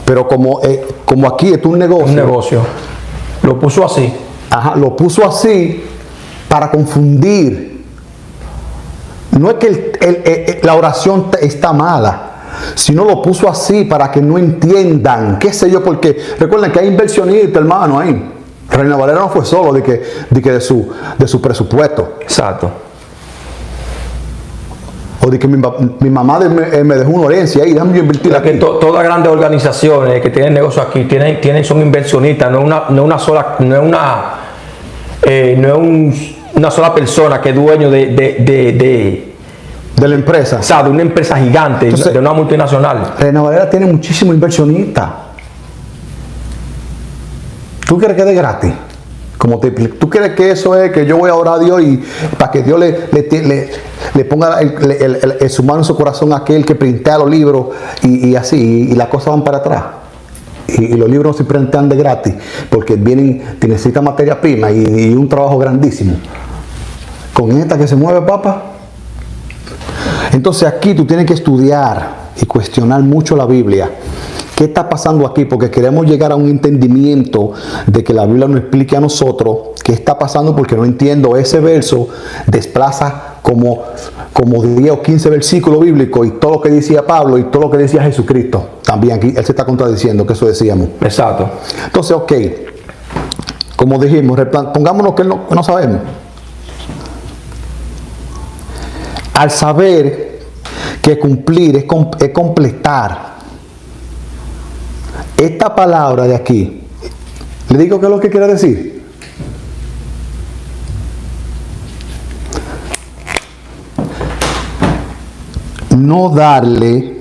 S1: Pero como aquí es un negocio.
S2: Un negocio. Lo puso así.
S1: Ajá, lo puso así para confundir. No es que la oración está mala, sino lo puso así para que no entiendan, qué sé yo, porque recuerden que hay inversionistas, hermano, ahí. Reina Valera no fue solo de su presupuesto.
S2: Exacto.
S1: O de que mi mamá me dejó una herencia ahí, déjame yo invertir aquí.
S2: Que todas grandes organizaciones que tienen negocio aquí son inversionistas, no es una sola persona que es dueño de
S1: De la empresa.
S2: O sea, de una empresa gigante,
S1: Entonces,
S2: de una multinacional.
S1: Reina Valera tiene muchísimos inversionistas. ¿Tú crees que es de gratis? ¿Tú crees que eso es que yo voy a orar a Dios y para que Dios le ponga su mano en su corazón a aquel que printea los libros y así, y las cosas van para atrás? Y los libros no se printan de gratis porque necesitan materia prima y un trabajo grandísimo. Con esta que se mueve, papá. Entonces aquí tú tienes que estudiar y cuestionar mucho la Biblia. ¿Qué está pasando aquí? Porque queremos llegar a un entendimiento de que la Biblia nos explique a nosotros qué está pasando, porque no entiendo. Ese verso desplaza como 10 o 15 versículos bíblicos y todo lo que decía Pablo y todo lo que decía Jesucristo. También aquí él se está contradiciendo, que eso decíamos.
S2: Exacto.
S1: Entonces, ok, como dijimos, pongámonos que no sabemos. Al saber que cumplir es completar. Esta palabra de aquí, ¿le digo qué es lo que quiere decir? No darle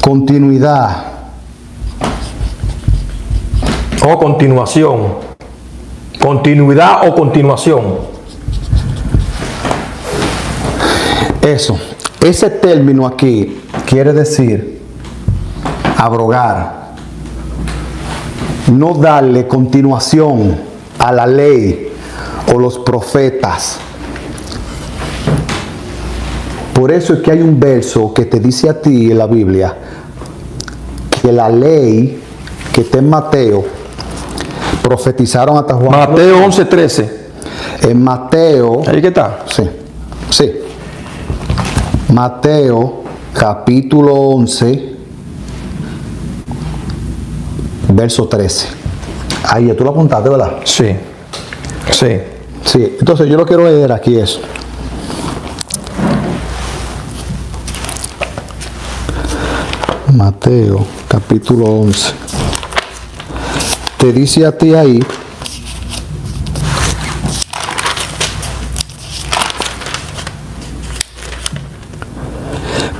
S1: continuidad
S2: O continuación. Continuidad o continuación.
S1: Eso. Ese término aquí quiere decir abrogar, no darle continuación a la ley o los profetas. Por eso es que hay un verso que te dice a ti en la Biblia que la ley que está en Mateo, profetizaron hasta Juan.
S2: Mateo 11:13.
S1: En Mateo.
S2: ¿Ahí qué está?
S1: Sí. Mateo capítulo 11, verso 13. Ahí, tú lo apuntaste, ¿verdad?
S2: Sí.
S1: Sí, entonces yo lo quiero leer aquí eso. Mateo capítulo 11. Te dice a ti ahí.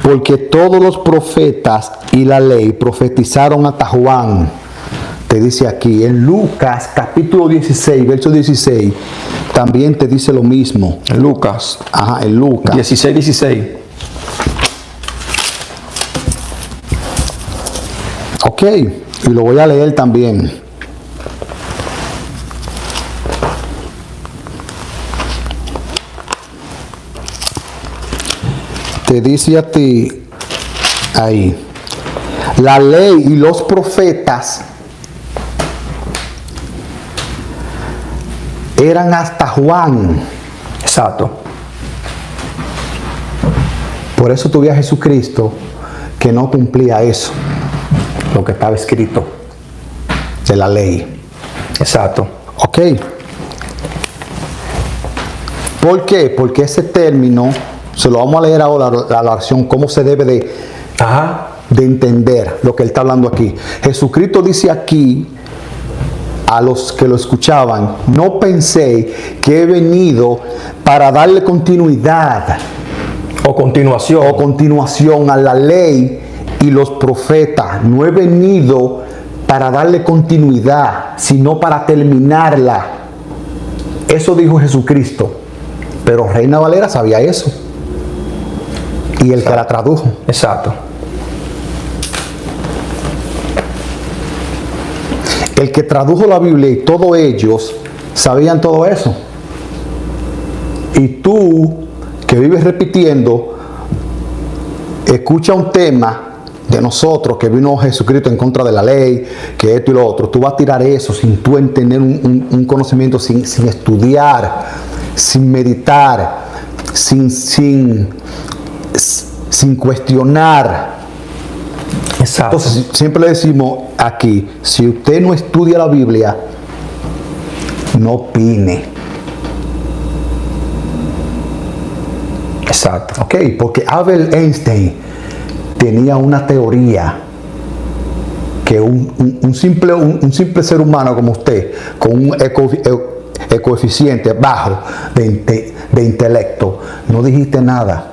S1: Porque todos los profetas y la ley profetizaron hasta Juan. Te dice aquí. En Lucas capítulo 16, verso 16, también te dice lo mismo.
S2: En Lucas.
S1: Ajá, en Lucas.
S2: 16.
S1: Ok, y lo voy a leer también. Te dice a ti ahí, la ley y los profetas eran hasta Juan.
S2: Exacto.
S1: Por eso tuve a Jesucristo que no cumplía eso, lo que estaba escrito de la ley.
S2: Exacto.
S1: Ok. ¿Por qué? Porque ese término, se lo vamos a leer ahora, la oración, cómo se debe de entender lo que él está hablando aquí. Jesucristo dice aquí a los que lo escuchaban, no pensé que he venido para darle continuidad
S2: O continuación
S1: a la ley y los profetas. No he venido para darle continuidad, sino para terminarla. Eso dijo Jesucristo. Pero Reina Valera sabía eso. Y el que la tradujo.
S2: Exacto.
S1: El que tradujo la Biblia y todos ellos sabían todo eso. Y tú, que vives repitiendo, escucha un tema de nosotros, que vino Jesucristo en contra de la ley, que esto y lo otro. Tú vas a tirar eso sin tú entender un conocimiento, sin estudiar, sin meditar, sin cuestionar.
S2: Exacto.
S1: Entonces, siempre le decimos aquí, si usted no estudia la Biblia, no opine.
S2: Exacto.
S1: Ok, porque Albert Einstein tenía una teoría que un simple ser humano como usted, con un coeficiente bajo de intelecto, no dijiste nada.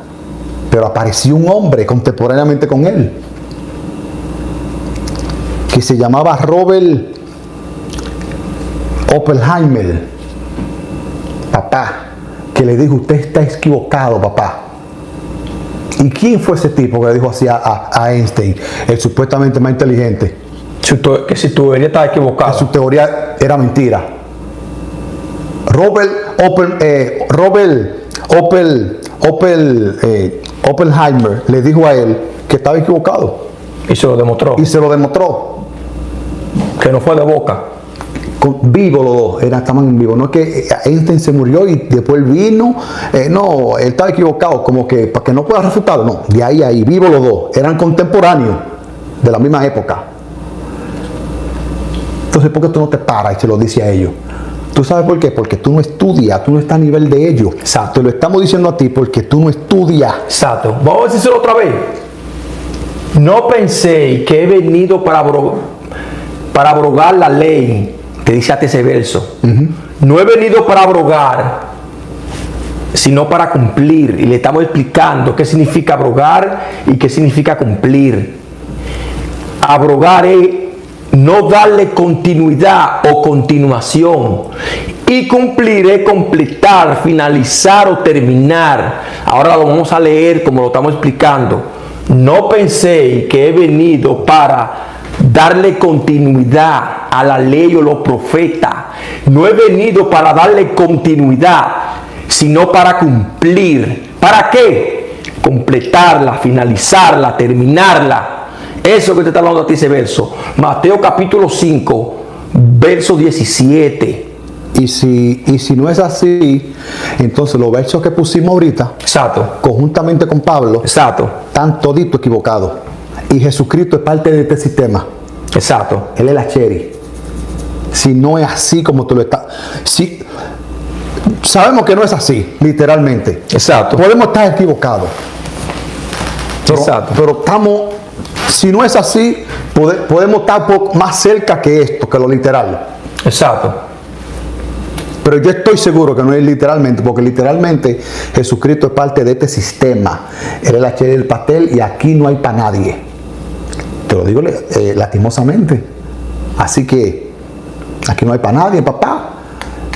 S1: Pero apareció un hombre contemporáneamente con él, que se llamaba Robert Oppenheimer, papá, que le dijo: usted está equivocado, papá. ¿Y quién fue ese tipo que le dijo así a Einstein, el supuestamente más inteligente?
S2: Que si tu teoría estaba equivocada.
S1: Que su teoría era mentira. Oppenheimer le dijo a él que estaba equivocado.
S2: Y se lo demostró.
S1: Y se lo demostró.
S2: Que no fue de boca.
S1: Vivo los dos, estaban en vivo. No es que Einstein se murió y después vino. No, él estaba equivocado, como que para que no pueda refutarlo. No, de ahí, vivo los dos. Eran contemporáneos de la misma época. Entonces, ¿por qué tú no te paras y se lo dices a ellos? ¿Tú sabes por qué? Porque tú no estudias, tú no estás a nivel de ellos.
S2: Exacto.
S1: Te lo estamos diciendo a ti porque tú no estudias.
S2: Exacto. Vamos a decírselo otra vez. No penséis que he venido para abrogar la ley, que dice hasta ese verso. No he venido para abrogar, sino para cumplir. Y le estamos explicando qué significa abrogar y qué significa cumplir. Abrogar es no darle continuidad o continuación. Y cumplir es completar, finalizar o terminar. Ahora lo vamos a leer como lo estamos explicando. No penséis que he venido para darle continuidad a la ley o los profetas. No he venido para darle continuidad, sino para cumplir. ¿Para qué? Completarla, finalizarla, terminarla. Eso que te está hablando a ti ese verso. Mateo capítulo 5, verso 17.
S1: Y si no es así, entonces los versos que pusimos ahorita,
S2: exacto,
S1: conjuntamente con Pablo,
S2: exacto,
S1: están toditos equivocados. Y Jesucristo es parte de este sistema.
S2: Exacto.
S1: Él es la cherry. Si no es así como tú lo estás. Si, sabemos que no es así, literalmente.
S2: Exacto.
S1: Podemos estar equivocados. Pero estamos. Si no es así, podemos estar más cerca que esto, que lo literal.
S2: Exacto.
S1: Pero yo estoy seguro que no es literalmente, porque literalmente Jesucristo es parte de este sistema. Él es la cherry del pastel y aquí no hay para nadie. Te lo digo lastimosamente. Así que aquí no hay para nadie, papá.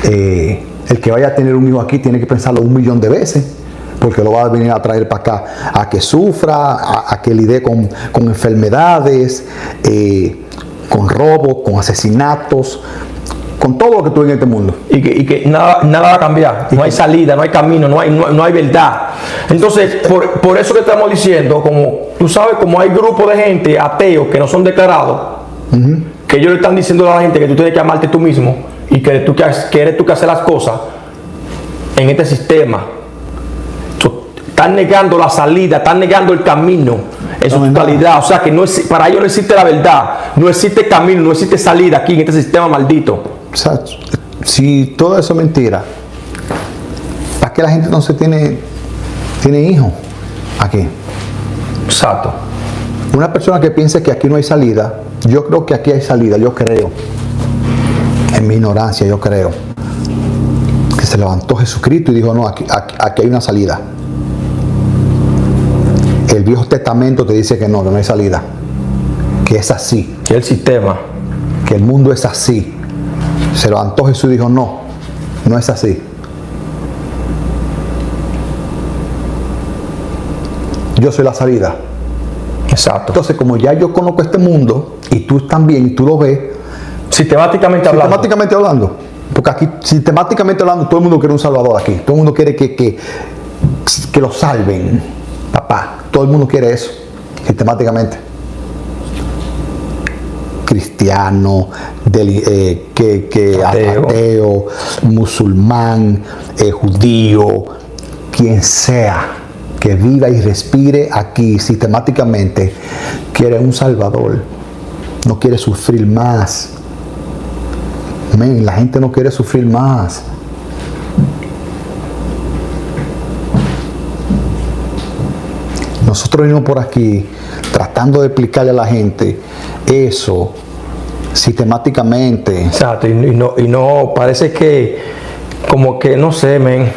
S1: El que vaya a tener un hijo aquí tiene que pensarlo 1.000.000 de veces, porque lo va a venir a traer para acá a que sufra, a que lidie con enfermedades, con robos, con asesinatos, con todo lo que tú ves en este mundo.
S2: Y que nada va a cambiar. No hay salida, no hay camino, no hay verdad. Entonces, por eso que estamos diciendo, como tú sabes, como hay grupos de gente ateos que no son declarados, que ellos le están diciendo a la gente que tú tienes que amarte tú mismo y que eres tú que hacer las cosas en este sistema. Están negando la salida, están negando el camino en su totalidad. O sea que para ellos no existe la verdad, no existe camino, no existe salida aquí en este sistema maldito.
S1: O sea, si todo eso es mentira, ¿para qué la gente no se tiene hijos aquí?
S2: Exacto.
S1: Una persona que piense que aquí no hay salida, yo creo que aquí hay salida, yo creo. En mi ignorancia, yo creo. Que se levantó Jesucristo y dijo: no, aquí hay una salida. El Viejo Testamento te dice que no hay salida. Que es así.
S2: Que el sistema.
S1: Que el mundo es así. Se levantó Jesús y dijo: no es así. Yo soy la salida.
S2: Exacto.
S1: Entonces, como ya yo conozco este mundo y tú también, y tú lo ves,
S2: sistemáticamente
S1: hablando, porque aquí sistemáticamente hablando todo el mundo quiere un salvador aquí, todo el mundo quiere que lo salven, papá, todo el mundo quiere eso, sistemáticamente. Cristiano, ateo, musulmán, judío, quien sea que viva y respire aquí sistemáticamente, quiere un salvador, no quiere sufrir más. Amén, la gente no quiere sufrir más. Nosotros venimos por aquí tratando de explicarle a la gente eso, sistemáticamente.
S2: Exacto, y no, parece que, como que, no sé, men,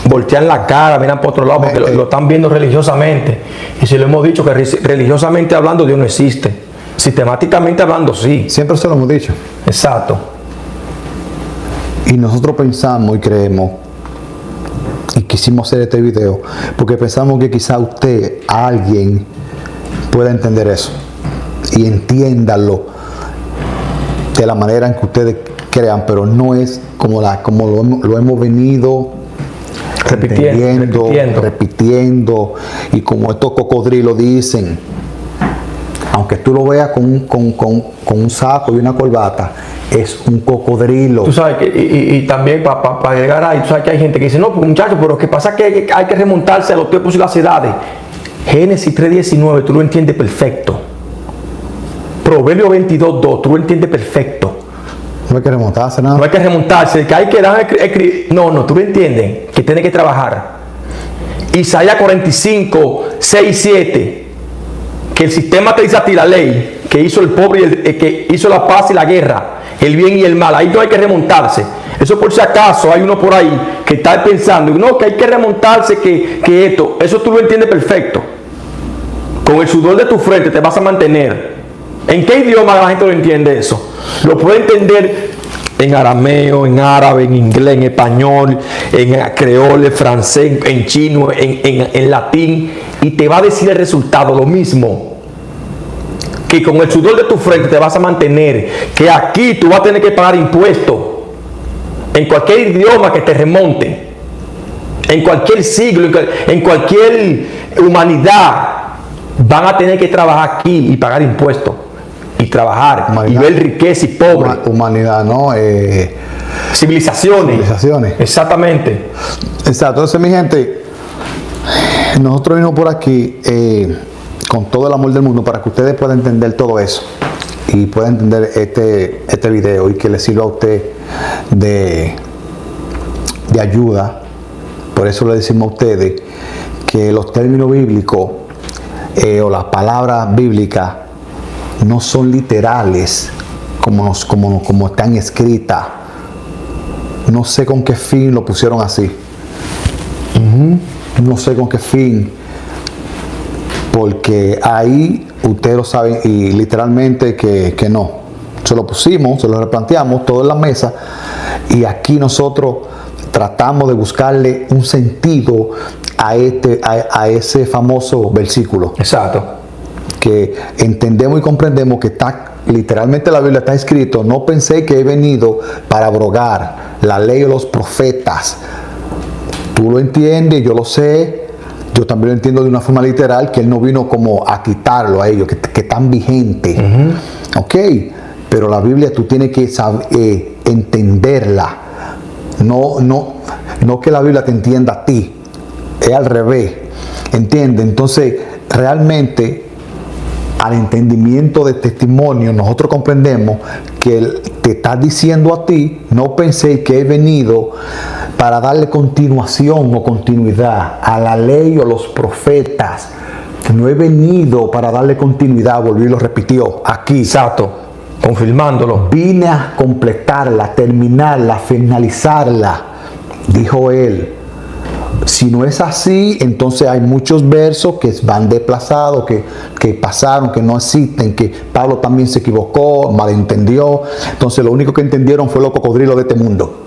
S2: voltean la cara, miran por otro lado, porque lo están viendo religiosamente. Y si lo hemos dicho, que religiosamente hablando, Dios no existe. Sistemáticamente hablando, sí.
S1: Siempre se lo hemos dicho.
S2: Exacto.
S1: Y nosotros pensamos y creemos, y quisimos hacer este video, porque pensamos que quizá usted, alguien, pueda entender eso. Y entiéndalo de la manera en que ustedes crean, pero no es como lo hemos venido repitiendo, y como estos cocodrilos dicen, aunque tú lo veas con un saco y una corbata, es un cocodrilo.
S2: Tú sabes que, y también para llegar ahí, tú sabes que hay gente que dice, no, pues muchachos, pero lo que pasa es que hay que remontarse a los tiempos y las edades. Génesis 3:19, tú lo entiendes perfecto. Proverbio 22:2, tú lo entiendes perfecto.
S1: No hay que remontarse nada.
S2: No hay que remontarse, que hay que dar escribir. No, tú lo entiendes, que tiene que trabajar. Isaías 45:6-7, que el sistema te dice a ti la ley, que hizo el pobre y que hizo la paz y la guerra, el bien y el mal. Ahí no hay que remontarse. Eso por si acaso hay uno por ahí que está pensando, no, que hay que remontarse, que esto. Eso tú lo entiendes perfecto. Con el sudor de tu frente te vas a mantener. ¿En qué idioma la gente lo entiende eso? Lo puede entender en arameo, en árabe, en inglés, en español, en creole, francés, en chino, en latín, y te va a decir el resultado, lo mismo. Que con el sudor de tu frente te vas a mantener, que aquí tú vas a tener que pagar impuestos, en cualquier idioma que te remonte, en cualquier siglo, en cualquier humanidad, van a tener que trabajar aquí y pagar impuestos. Y trabajar, humanidad, y ver riqueza y pobre.
S1: Humanidad, ¿no?
S2: Civilizaciones. Exactamente.
S1: Exacto. Entonces, mi gente, nosotros venimos por aquí con todo el amor del mundo para que ustedes puedan entender todo eso y puedan entender este video y que les sirva a usted de ayuda. Por eso le decimos a ustedes que los términos bíblicos o las palabras bíblicas no son literales como están escritas. No sé con qué fin lo pusieron así. No sé con qué fin, porque ahí ustedes lo saben y literalmente que no. Se lo pusimos, se lo replanteamos todo en la mesa, y aquí nosotros tratamos de buscarle un sentido a ese famoso versículo.
S2: Exacto.
S1: Que entendemos y comprendemos que está literalmente la Biblia está escrito: no pensé que he venido para abrogar la ley o los profetas. Tú lo entiendes, yo lo sé, yo también lo entiendo de una forma literal, que Él no vino como a quitarlo a ellos, que están vigentes. Ok, pero la Biblia tú tienes que saber, entenderla. No que la Biblia te entienda a ti, es al revés. ¿Entiendes? Entonces, realmente, al entendimiento de testimonio, nosotros comprendemos que Él te está diciendo a ti: no pensé que he venido para darle continuación o continuidad a la ley o los profetas. No he venido para darle continuidad, volvió y lo repitió aquí.
S2: Exacto, confirmándolo.
S1: Vine a completarla, terminarla, finalizarla, dijo Él. Si no es así, entonces hay muchos versos que van desplazados, que pasaron, que no existen, que Pablo también se equivocó, malentendió. Entonces lo único que entendieron fue los cocodrilos de este mundo.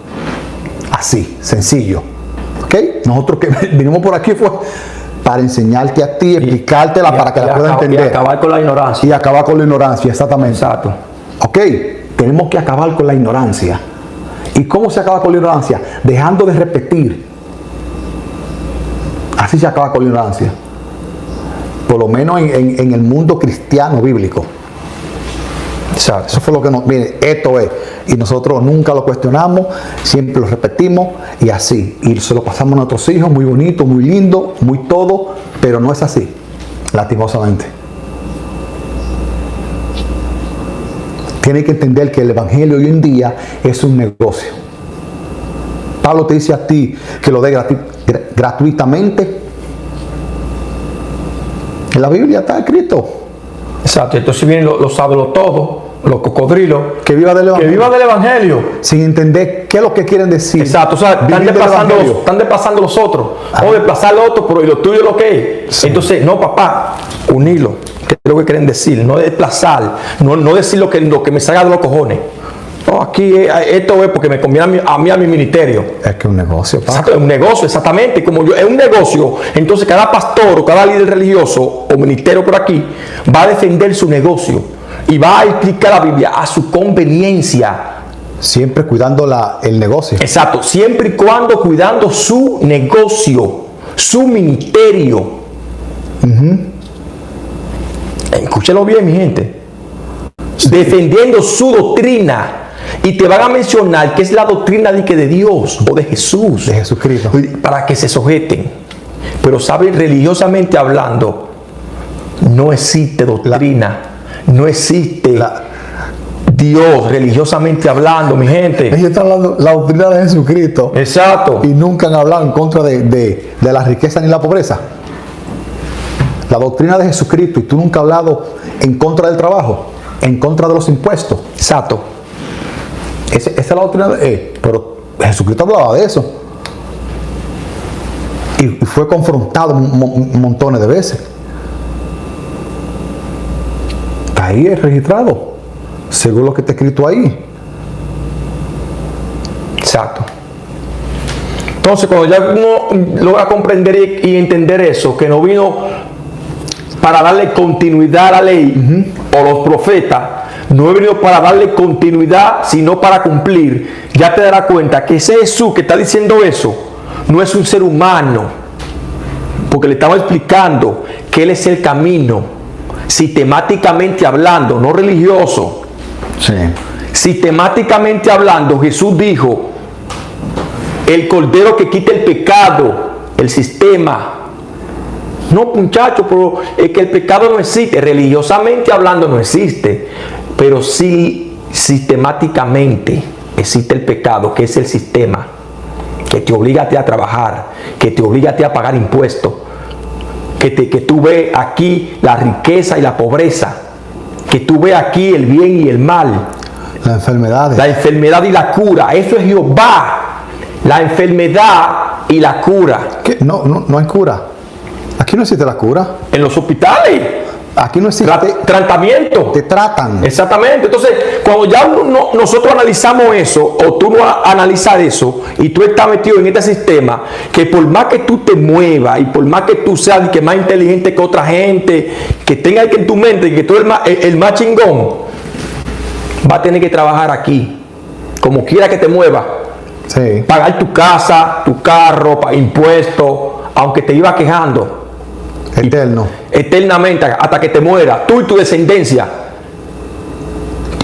S1: Así, sencillo. ¿Ok? Nosotros que vinimos por aquí fue para enseñarte a ti, explicártela para que la puedas entender.
S2: Y acabar con la ignorancia.
S1: Y acabar con la ignorancia, exactamente.
S2: Exacto.
S1: ¿Ok? Tenemos que acabar con la ignorancia. ¿Y cómo se acaba con la ignorancia? Dejando de repetir. Así se acaba con la ignorancia. Por lo menos en el mundo cristiano bíblico.
S2: Exacto.
S1: Eso fue lo que nos... Mire, esto es. Y nosotros nunca lo cuestionamos, siempre lo repetimos y así. Y se lo pasamos a nuestros hijos, muy bonito, muy lindo, muy todo, pero no es así, lastimosamente. Tiene que entender que el evangelio hoy en día es un negocio. Pablo te dice a ti que lo dé gratuitamente. En la Biblia está escrito.
S2: Exacto. Entonces viene lo sabe todo, los cocodrilos,
S1: que viva del
S2: que
S1: evangelio.
S2: vivan del evangelio.
S1: Sin entender qué es lo que quieren decir.
S2: Exacto, o sea,
S1: Vivir del evangelio.
S2: están desplazando los otros, o desplazar los otros, pero ¿y lo tuyo lo que es?
S1: Sí.
S2: Entonces, no, papá, unirlo, ¿qué es lo que quieren decir? No desplazar, no decir lo que me salga de los cojones. No, aquí esto es porque me conviene a mí a mi ministerio.
S1: Es que es un negocio, papá.
S2: Exacto, es un negocio, exactamente. Como yo, es un negocio, entonces cada pastor o cada líder religioso o ministerio por aquí va a defender su negocio y va a explicar la Biblia a su conveniencia.
S1: Siempre cuidando el negocio.
S2: Exacto, siempre y cuando cuidando su negocio, su ministerio. Escúchelo bien, mi gente. Defendiendo su doctrina. Y te van a mencionar que es la doctrina de Dios o de Jesús.
S1: De Jesucristo.
S2: Para que se sujeten. Pero saben, religiosamente hablando, no existe doctrina. No existe Dios religiosamente hablando, mi gente.
S1: Ellos están hablando la doctrina de Jesucristo.
S2: Exacto.
S1: Y nunca han hablado en contra de la riqueza ni la pobreza. La doctrina de Jesucristo. Y tú nunca has hablado en contra del trabajo, en contra de los impuestos.
S2: Exacto.
S1: Esa es la doctrina pero Jesucristo hablaba de eso. Y fue confrontado montones de veces. Ahí es registrado, según lo que está escrito ahí.
S2: Exacto. Entonces, cuando ya uno logra comprender y entender eso, que no vino para darle continuidad a la ley o los profetas, no he venido para darle continuidad, sino para cumplir, ya te darás cuenta que ese Jesús que está diciendo eso no es un ser humano, porque le estaba explicando que Él es el camino, sistemáticamente hablando, no religioso.
S1: Sí.
S2: Sistemáticamente hablando, Jesús dijo: el cordero que quita el pecado, el sistema. No, muchachos, pero es que el pecado no existe. Religiosamente hablando no existe, pero sí sistemáticamente existe el pecado, que es el sistema, que te obliga a ti a trabajar, que te obliga a ti a pagar impuestos, que tú ves aquí la riqueza y la pobreza, que tú ves aquí el bien y el mal,
S1: La enfermedad
S2: y la cura. Eso es Jehová, la enfermedad y la cura.
S1: ¿Qué? No hay cura. Aquí no existe la cura.
S2: En los hospitales,
S1: Aquí no existe.
S2: tratamiento.
S1: Te tratan.
S2: Exactamente. Entonces, cuando ya nosotros analizamos eso, o tú no analizas eso, y tú estás metido en este sistema, que por más que tú te muevas, y por más que tú seas que más inteligente que otra gente, que tenga que en tu mente que tú eres el más chingón, va a tener que trabajar aquí, como quiera que te mueva.
S1: Sí.
S2: Pagar tu casa, tu carro, impuestos, aunque te iba quejando.
S1: Eterno.
S2: Eternamente, hasta que te mueras, tú y tu descendencia.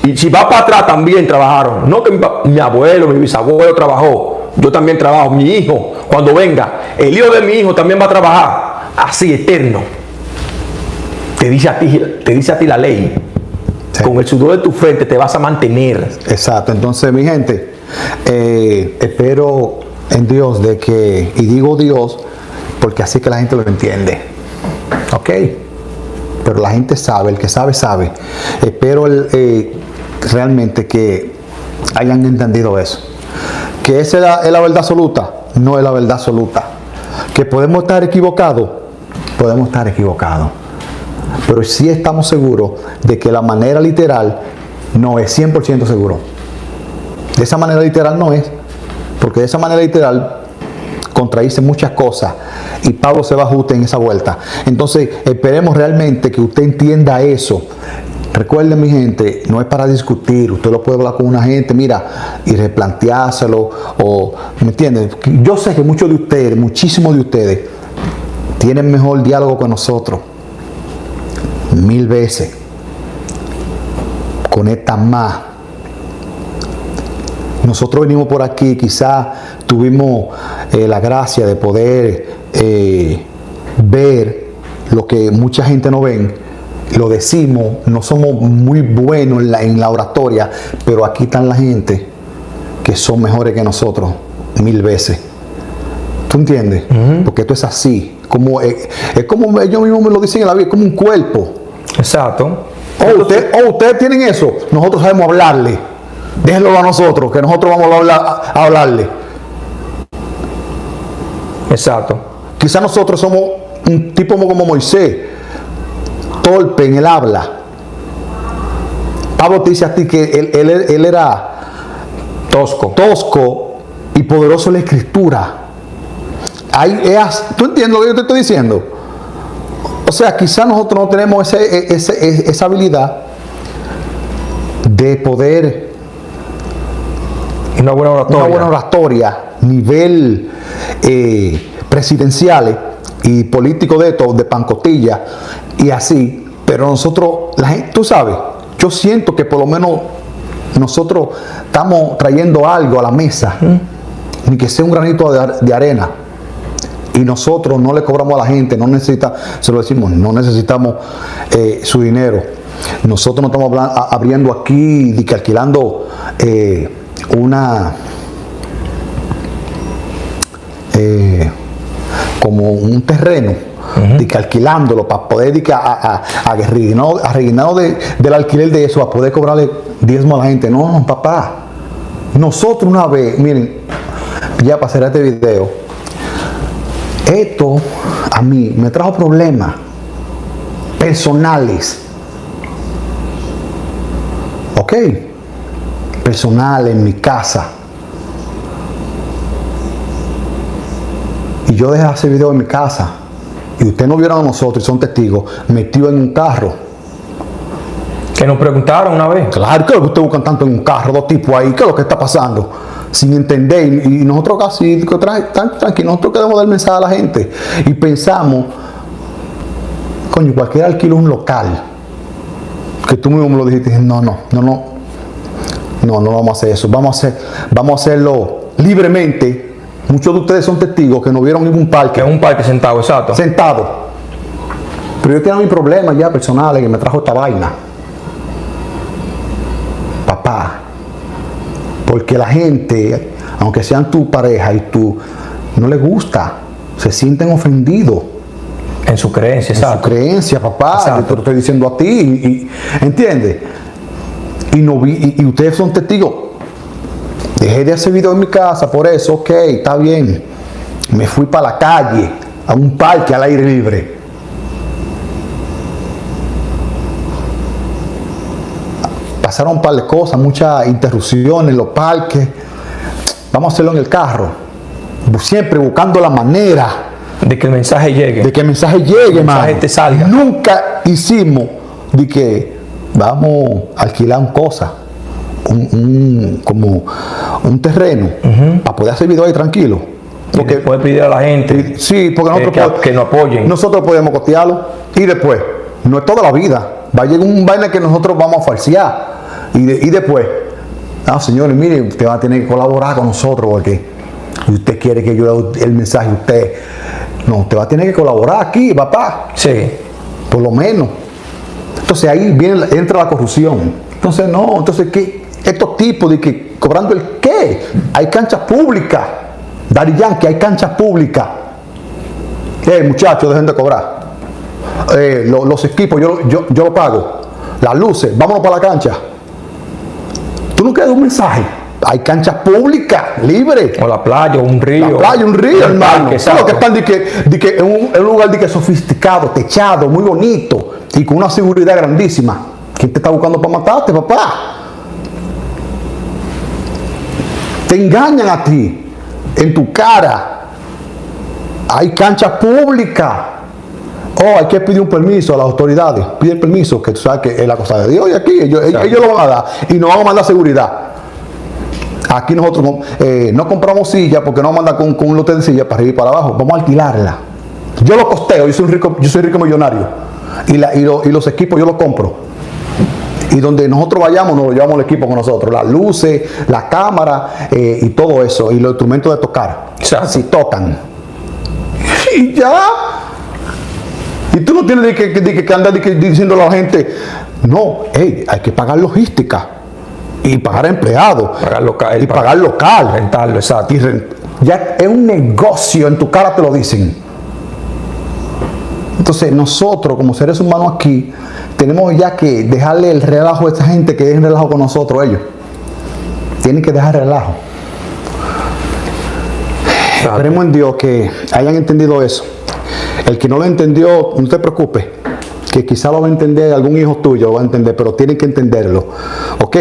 S2: Y si vas para atrás también trabajaron. No que mi abuelo, mi bisabuelo trabajó. Yo también trabajo. Mi hijo, cuando venga, el hijo de mi hijo también va a trabajar. Así, eterno. Te dice a ti la ley. Sí. Con el sudor de tu frente te vas a mantener.
S1: Exacto. Entonces, mi gente, espero en Dios de que, y digo Dios, porque así que la gente lo entiende. Ok, pero la gente sabe, el que sabe, sabe. Espero realmente que hayan entendido eso. Que esa es la verdad absoluta, no es la verdad absoluta. Que podemos estar equivocados, pero sí estamos seguros de que la manera literal no es 100% seguro. De esa manera literal no es, porque de esa manera literal contradice muchas cosas y Pablo se va a ajustar en esa vuelta. Entonces esperemos realmente que usted entienda eso. Recuerden, mi gente, no es para discutir. Usted lo puede hablar con una gente, mira, y replanteárselo, o ¿me entienden? Yo sé que muchos de ustedes, muchísimos de ustedes, tienen mejor diálogo con nosotros 1000 veces, conectan más. Nosotros venimos por aquí, quizás tuvimos la gracia de poder ver lo que mucha gente no ven. Lo decimos, no somos muy buenos en la oratoria, pero aquí están la gente que son mejores que nosotros 1000 veces. ¿Tú entiendes? Porque esto es así. Es como ellos mismos me lo dicen en la vida, es como un cuerpo.
S2: Exacto.
S1: Ustedes tienen eso, nosotros sabemos hablarle. Déjenlo a nosotros, que nosotros vamos a hablarle.
S2: Exacto.
S1: Quizás nosotros somos un tipo como Moisés, torpe en el habla. Pablo te dice a ti que él era tosco y poderoso en la escritura. ¿Tú entiendes lo que yo te estoy diciendo? O sea, quizás nosotros no tenemos esa habilidad de poder
S2: una buena
S1: oratoria, nivel presidenciales y político de pancotilla y así, pero nosotros, la gente, tú sabes, yo siento que por lo menos nosotros estamos trayendo algo a la mesa, ni que sea un granito de arena, y nosotros no le cobramos a la gente, se lo decimos, no necesitamos su dinero. Nosotros no estamos abriendo aquí y que alquilando como un terreno, de que alquilándolo para poder rellenarlo del alquiler de eso, a poder cobrarle diezmo a la gente. No, papá. Nosotros una vez, miren, ya para hacer este video, esto a mí me trajo problemas personales. ¿Ok? Personales en mi casa. Y yo dejé hacer video en mi casa. Y ustedes no vieron a nosotros y son testigos, metidos en un carro.
S2: Que nos preguntaron una vez.
S1: Claro, ¿qué es lo que ustedes buscan tanto en un carro? Dos tipos ahí, ¿qué es lo que está pasando? Sin entender. Y nosotros casi, tranquilos, nosotros queremos dar mensaje a la gente. Y pensamos, coño, cualquier alquilo es un local. Que tú mismo me lo dijiste, no vamos a hacer eso. Vamos a hacerlo libremente. Muchos de ustedes son testigos que nos vieron en un parque.
S2: En un parque sentado, exacto.
S1: Sentado. Pero yo tengo mis problemas ya personales que me trajo esta vaina. Papá. Porque la gente, aunque sean tu pareja y tú, no les gusta. Se sienten ofendidos.
S2: En su creencia, exacto.
S1: En su creencia, papá.
S2: Exacto.
S1: Yo te lo estoy diciendo a ti. ¿Entiendes? Y ustedes son testigos. Dejé de hacer video en mi casa, por eso, ok, está bien. Me fui para la calle, a un parque al aire libre. Pasaron un par de cosas, muchas interrupciones en los parques. Vamos a hacerlo en el carro. Siempre buscando la manera
S2: de que el mensaje llegue.
S1: De que el mensaje llegue,
S2: el mensaje te salga.
S1: Nunca hicimos de que vamos a alquilar una cosa. Como un terreno para poder hacer video ahí tranquilo.
S2: Porque puede pedir a la gente
S1: porque nosotros
S2: que nos apoyen.
S1: Nosotros podemos costearlo y después, no es toda la vida, va a llegar un vaina que nosotros vamos a falsear y después, señores, mire, usted va a tener que colaborar con nosotros porque usted quiere que yo dé el mensaje a usted. No, usted va a tener que colaborar aquí, papá.
S2: Sí.
S1: Por lo menos. Entonces ahí entra la corrupción. Entonces ¿qué? Estos tipos de que cobrando el qué, hay canchas públicas. Daddy Yankee, hay canchas públicas. Muchachos, dejen de cobrar. Los equipos yo lo pago. Las luces, vámonos para la cancha. Tú no quieres un mensaje. Hay canchas públicas, libres.
S2: O la playa, o un río.
S1: La playa, un río, hermano.
S2: Exacto.
S1: Que están de que en un lugar de que sofisticado, techado, muy bonito y con una seguridad grandísima. ¿Quién te está buscando para matarte, papá? Te engañan a ti, en tu cara. Hay canchas públicas. Hay que pedir un permiso a las autoridades. Pide el permiso, que tú sabes que es la cosa de Dios. Y aquí ellos lo van a dar. Y nos van a mandar seguridad. Aquí nosotros no compramos sillas porque nos mandan con un lote de sillas para arriba y para abajo. Vamos a alquilarla. Yo lo costeo, yo soy rico millonario. Y los equipos yo los compro. Y donde nosotros vayamos, nos llevamos el equipo con nosotros. Las luces, la cámara y todo eso. Y los instrumentos de tocar. Si tocan. Y ya. Y tú no tienes que andar diciendo a la gente, no, hay que pagar logística. Y pagar empleados.
S2: Pagar
S1: pagar local.
S2: Rentarlo, exacto.
S1: Ya es un negocio, en tu cara te lo dicen. Entonces nosotros como seres humanos aquí tenemos ya que dejarle el relajo a esta gente, que dejen relajo con nosotros ellos. Tienen que dejar relajo. Esperemos en Dios que hayan entendido eso. El que no lo entendió, no te preocupes, que quizá lo va a entender, algún hijo tuyo lo va a entender, pero tienen que entenderlo. ¿Ok?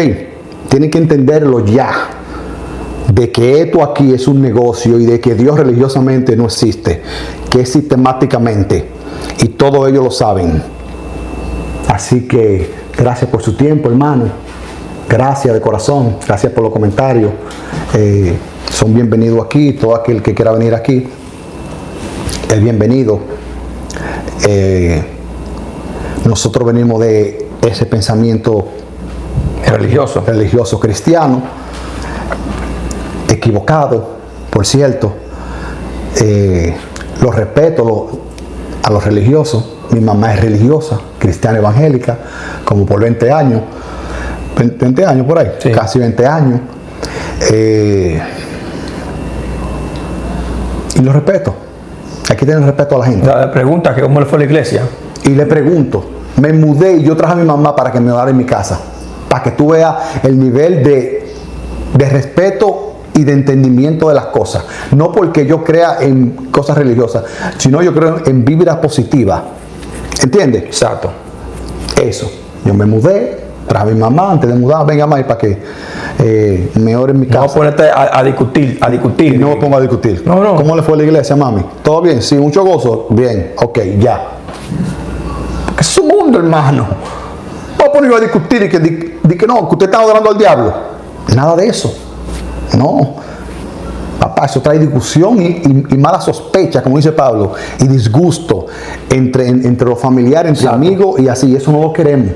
S1: Tienen que entenderlo ya. De que esto aquí es un negocio y de que Dios religiosamente no existe, que es sistemáticamente. Y todos ellos lo saben. Así que gracias por su tiempo, hermano. Gracias de corazón. Gracias por los comentarios. Son bienvenidos aquí. Todo aquel que quiera venir aquí es bienvenido. Nosotros venimos de ese pensamiento religioso cristiano, equivocado, por cierto. Lo respeto a los religiosos. Mi mamá es religiosa, cristiana evangélica, como por 20 años. 20 años por ahí, sí. Casi 20 años. Y lo respeto. Hay que tener respeto a la gente.
S2: La pregunta que cómo le fue a la iglesia.
S1: Y le pregunto, me mudé y yo traje a mi mamá para que me ayudara en mi casa. Para que tú veas el nivel de respeto y de entendimiento de las cosas. No porque yo crea en cosas religiosas, sino yo creo en vibra positiva. ¿Entiendes?
S2: Exacto.
S1: Eso. Yo me mudé, traje a mi mamá antes de mudar, venga más para que me ore en mi casa.
S2: No ponerte a discutir.
S1: Y no me pongo a discutir.
S2: No.
S1: ¿Cómo le fue a la iglesia, mami? ¿Todo bien? Sí, mucho gozo. Bien, ok, ya. Porque es su mundo, hermano. No a poner a discutir y que no, que usted está adorando al diablo. Nada de eso. No. Papá, eso trae discusión y mala sospecha, como dice Pablo, y disgusto entre los familiares, entre amigos y así. Eso no lo queremos.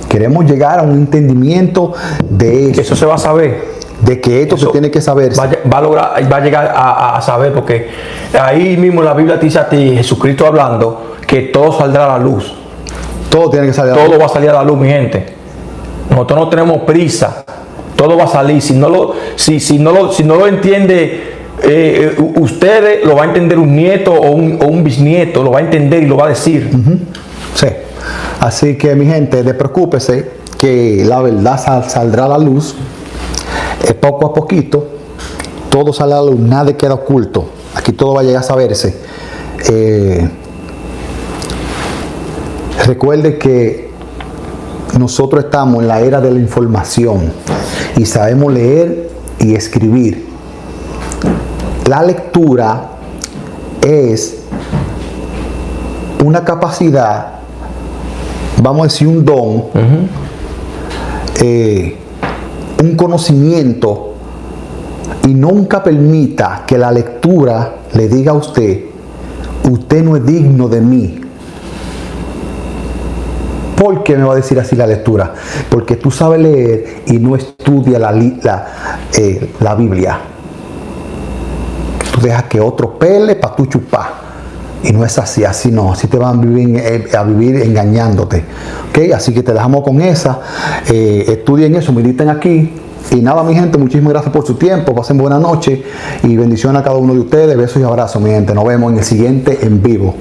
S1: Queremos llegar a un entendimiento de eso.
S2: Eso se va a saber.
S1: De que esto se tiene que saber.
S2: Va a llegar a saber, porque ahí mismo la Biblia te dice a ti, Jesucristo hablando, que todo saldrá a la luz.
S1: Todo tiene que salir a la luz.
S2: Todo va a salir a la luz, mi gente. Nosotros no tenemos prisa. Todo va a salir. Si no lo entiende ustedes, lo va a entender un nieto o un bisnieto, lo va a entender y lo va a decir.
S1: Sí. Así que, mi gente, despreocúpese que la verdad saldrá a la luz. Poco a poquito, todo sale a la luz, nada queda oculto. Aquí todo va a llegar a saberse. Recuerde que nosotros estamos en la era de la información y sabemos leer y escribir. La lectura es una capacidad, vamos a decir un don, un conocimiento, y nunca permita que la lectura le diga a usted no es digno de mí. ¿Por qué me va a decir así la lectura? Porque tú sabes leer y no estudias la Biblia. Tú dejas que otro pele para tú chupar. Y no es así, así no. Así te van a vivir engañándote. ¿Okay? Así que te dejamos con esa. Estudien eso, mediten aquí. Y nada, mi gente, muchísimas gracias por su tiempo. Pasen buena noche y bendiciones a cada uno de ustedes. Besos y abrazos, mi gente. Nos vemos en el siguiente en vivo.